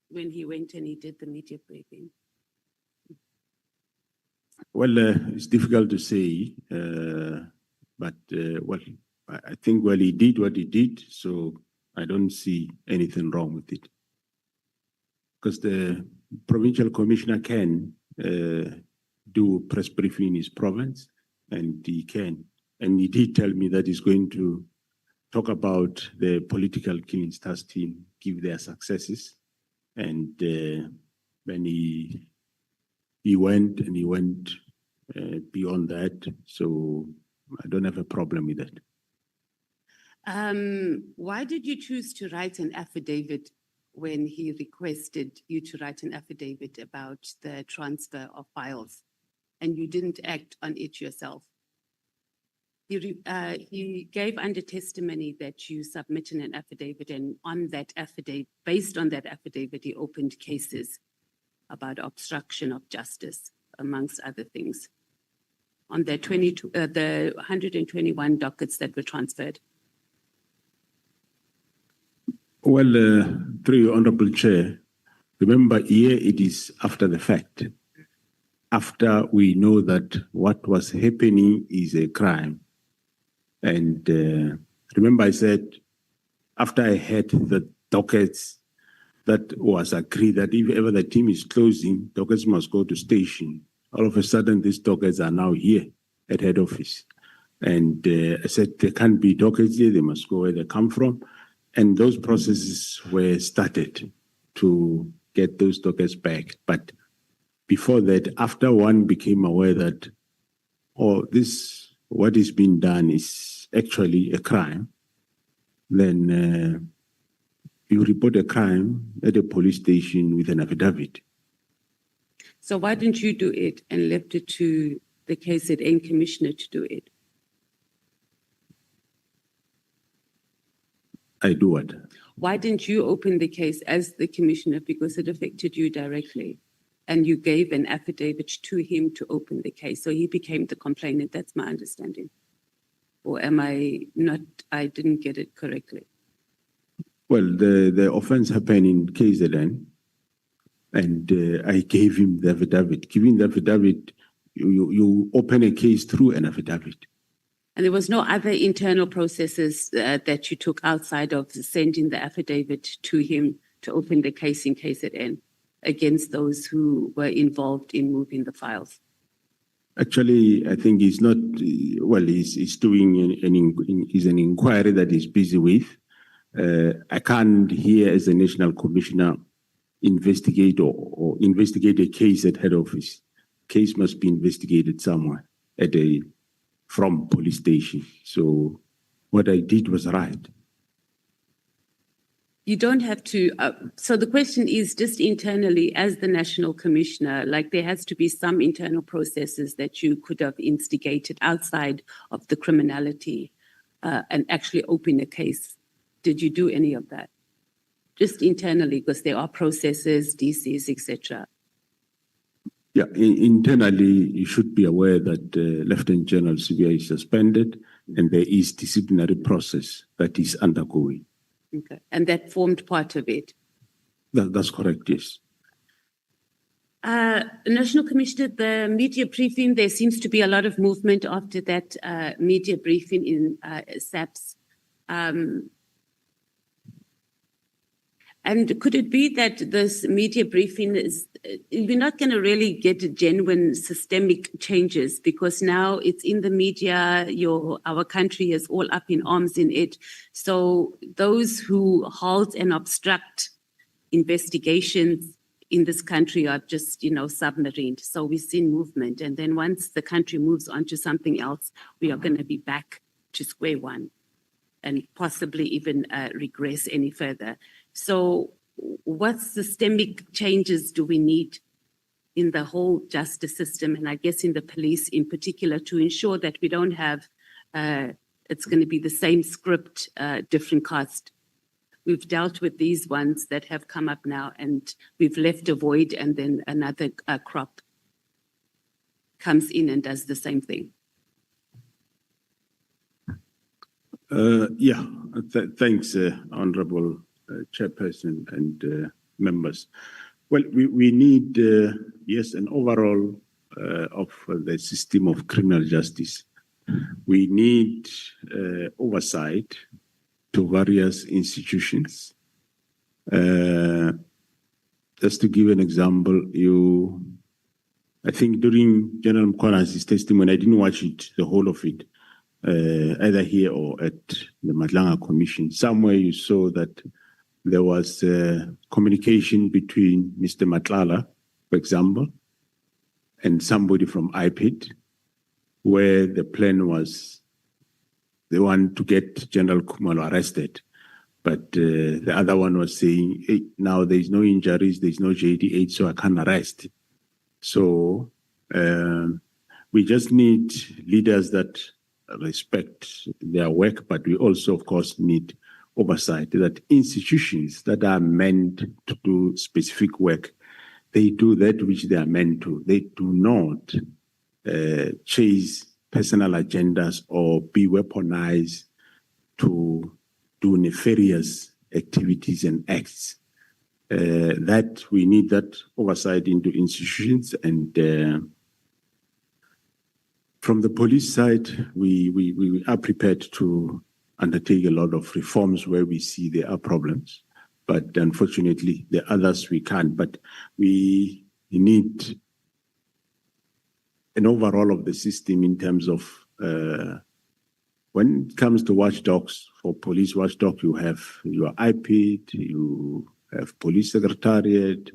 when he went and he did the media briefing? Well, it's difficult to say, but well, I think, well, he did what he did, so I don't see anything wrong with it. Because the provincial commissioner can do press briefing in his province, and he can. And he did tell me that he's going to talk about the political Killing Stars team, give their successes. And when he went beyond that, so I don't have a problem with that. Why did you choose to write an affidavit when he requested you to write an affidavit about the transfer of files, and you didn't act on it yourself? He gave under testimony that you submitted an affidavit, and on that affidavit, based on that affidavit, he opened cases about obstruction of justice, amongst other things, on the 121 dockets that were transferred. Well, through your Honorable Chair, remember here it is after the fact. After we know that what was happening is a crime. And remember I said, after I had the dockets, that was agreed that if ever the team is closing, dockets must go to station. All of a sudden, these dockets are now here at head office. And I said, there can't be dockets here, they must go where they come from. And those processes were started to get those dockets back. But before that, after one became aware that, oh, this, what is being done is actually a crime, then you report a crime at a police station with an affidavit. So why didn't you do it and left it to the KZN commissioner to do it? I do what? Why didn't you open the case as the commissioner, because it affected you directly, and you gave an affidavit to him to open the case? So he became the complainant. That's my understanding. Or am I not, I didn't get it correctly? Well, the offense happened in KZN, and I gave him the affidavit. Giving the affidavit, you open a case through an affidavit. And there was no other internal processes that you took outside of sending the affidavit to him to open the case in KZN against those who were involved in moving the files? Actually, I think he's not, well, he's doing an inquiry that he's busy with. I can't here as a national commissioner investigate or investigate a case at head office. Case must be investigated somewhere from police station. So what I did was right. You don't have to, so the question is just internally as the national commissioner, like there has to be some internal processes that you could have instigated outside of the criminality and actually open a case. Did you do any of that? Just internally, because there are processes, DCs, etc. Yeah, internally, you should be aware that Lieutenant General CBI is suspended and there is disciplinary process that is undergoing. Okay. And that formed part of it? That's correct, yes. National Commissioner, the media briefing, there seems to be a lot of movement after that media briefing in SAPS. And could it be that this media briefing is, we're not going to really get genuine systemic changes because now it's in the media, our country is all up in arms in it. So those who halt and obstruct investigations in this country are just, submarined. So we've seen movement. And then once the country moves on to something else, we are going to be back to square one and possibly even regress any further. So what systemic changes do we need in the whole justice system, and I guess in the police in particular, to ensure that we don't have, it's going to be the same script, different cast? We've dealt with these ones that have come up now, and we've left a void, and then another crop comes in and does the same thing. Thanks, Honorable Chairperson and members. Well, we need, yes, an overall of the system of criminal justice. We need oversight to various institutions. Just to give an example, I think during General Mkhwanazi's testimony, I didn't watch it, the whole of it, either here or at the Madlanga Commission. Somewhere you saw that there was communication between Mr. Matlala, for example, and somebody from IPID, where the plan was they want to get General Khumalo arrested. But the other one was saying, hey, now there's no injuries, there's no JD8, so I can't arrest. So we just need leaders that respect their work, but we also, of course, need oversight that institutions that are meant to do specific work, they do that which they are meant to. They do not chase personal agendas or be weaponized to do nefarious activities and acts. That we need that oversight into institutions, and from the police side, we are prepared to undertake a lot of reforms where we see there are problems, but unfortunately, the others we can't. But we need an overall of the system in terms of when it comes to watchdogs, for police watchdog, you have your IPID, you have police secretariat,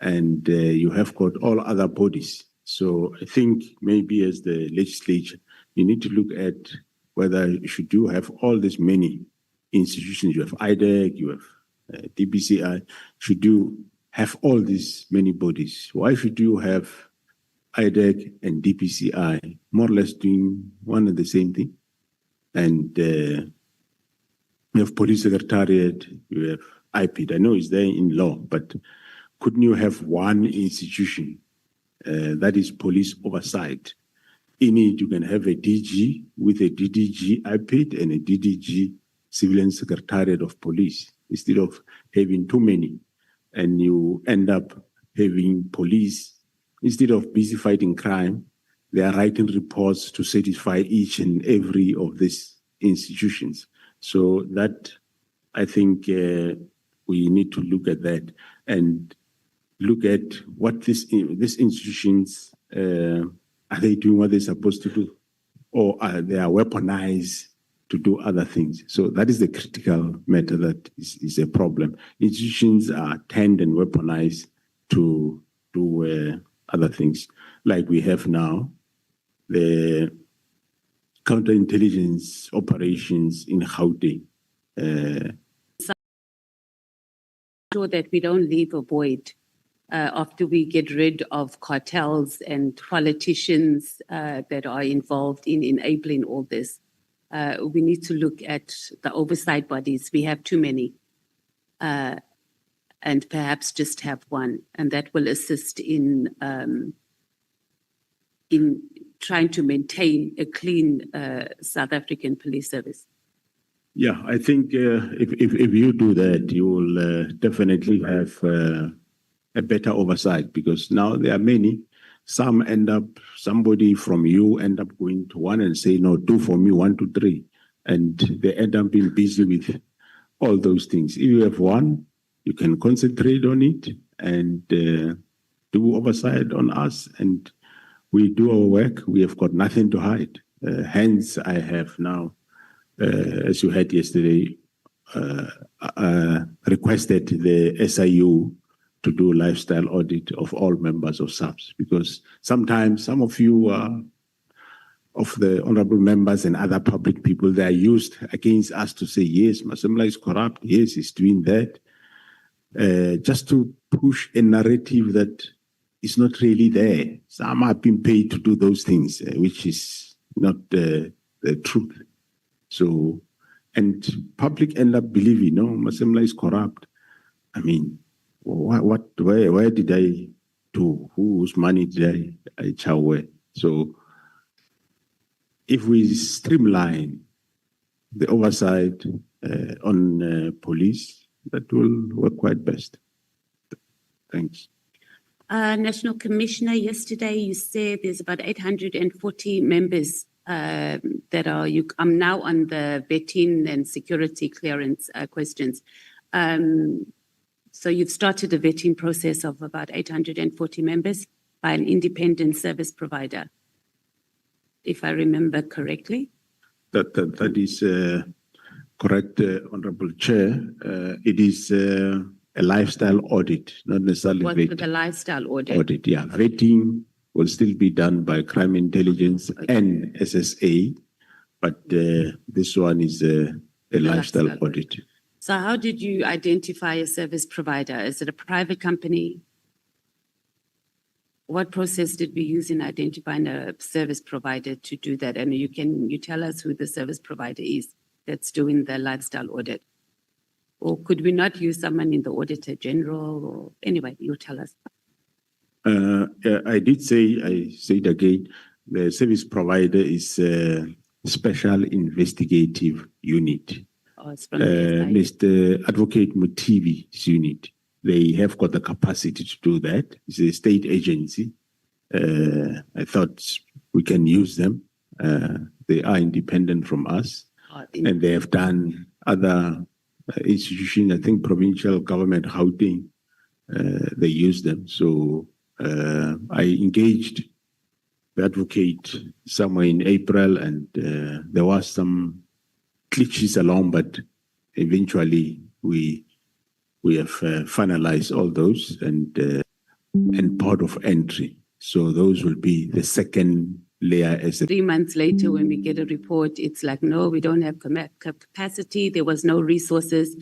and you have got all other bodies. So I think maybe as the legislature, you need to look at whether should you have all these many institutions. You have IDEC, you have DPCI. Should you have all these many bodies? Why should you have IDEC and DPCI more or less doing one and the same thing? And you have police secretariat, you have IPID. I know it's there in law, but couldn't you have one institution that is police oversight? In it, you can have a DG with a DDG IPID and a DDG Civilian Secretariat of Police instead of having too many. And you end up having police, instead of busy fighting crime, they are writing reports to satisfy each and every of these institutions. So that, I think we need to look at that and look at what these institutions Are they doing what they're supposed to do? Or are they weaponized to do other things? So that is the critical matter that is a problem. Institutions are tend and weaponized to do other things. Like we have now, the counterintelligence operations in Gauteng. Sure that we don't leave a void after we get rid of cartels and politicians that are involved in enabling all this. We need to look at the oversight bodies. We have too many, and perhaps just have one, and that will assist in trying to maintain a clean South African police service. Yeah, I think if you do that, you will definitely have a better oversight, because now there are many. Somebody from you end up going to one and say, no, do for me 1, 2, 3. And they end up being busy with all those things. If you have one, you can concentrate on it and do oversight on us. And we do our work. We have got nothing to hide. Hence, I have now, as you heard yesterday, requested the SIU to do lifestyle audit of all members of SAPS, because sometimes some of you of the honorable members and other public people, they are used against us to say, yes, Masemla is corrupt, yes, he's doing that, just to push a narrative that is not really there. Some have been paid to do those things, which is not the truth. So, and public end up believing, no, Masemla is corrupt. I mean, where did I do? Whose money did I chow away? So, if we streamline the oversight on police, that will work quite best. Thanks. National Commissioner, yesterday you said there's about 840 members that are, I'm now on the vetting and security clearance questions. So you've started a vetting process of about 840 members by an independent service provider, if I remember correctly. That is correct, Honorable Chair. It is a lifestyle audit, not necessarily What vetting. with the lifestyle audit? Audit, yeah. Vetting will still be done by crime intelligence and SSA, but this one is a lifestyle audit. So how did you identify a service provider? Is it a private company? What process did we use in identifying a service provider to do that? And you tell us who the service provider is that's doing the lifestyle audit? Or could we not use someone in the Auditor General? Or anyway, you tell us. I did say, I say it again, the service provider is a special investigative unit. Oh, it's from the SIU. Mr. Advocate Mutivi's unit. They have got the capacity to do that. It's a state agency. I thought we can use them. They are independent from us. And they have done other institutions, I think provincial government, Gauteng, they use them. So I engaged the advocate somewhere in April, and there was some glitches along, but eventually we have finalized all those and part of entry. So those will be the second layer. As 3 months later, when we get a report, it's like, no, we don't have capacity. There was no resources.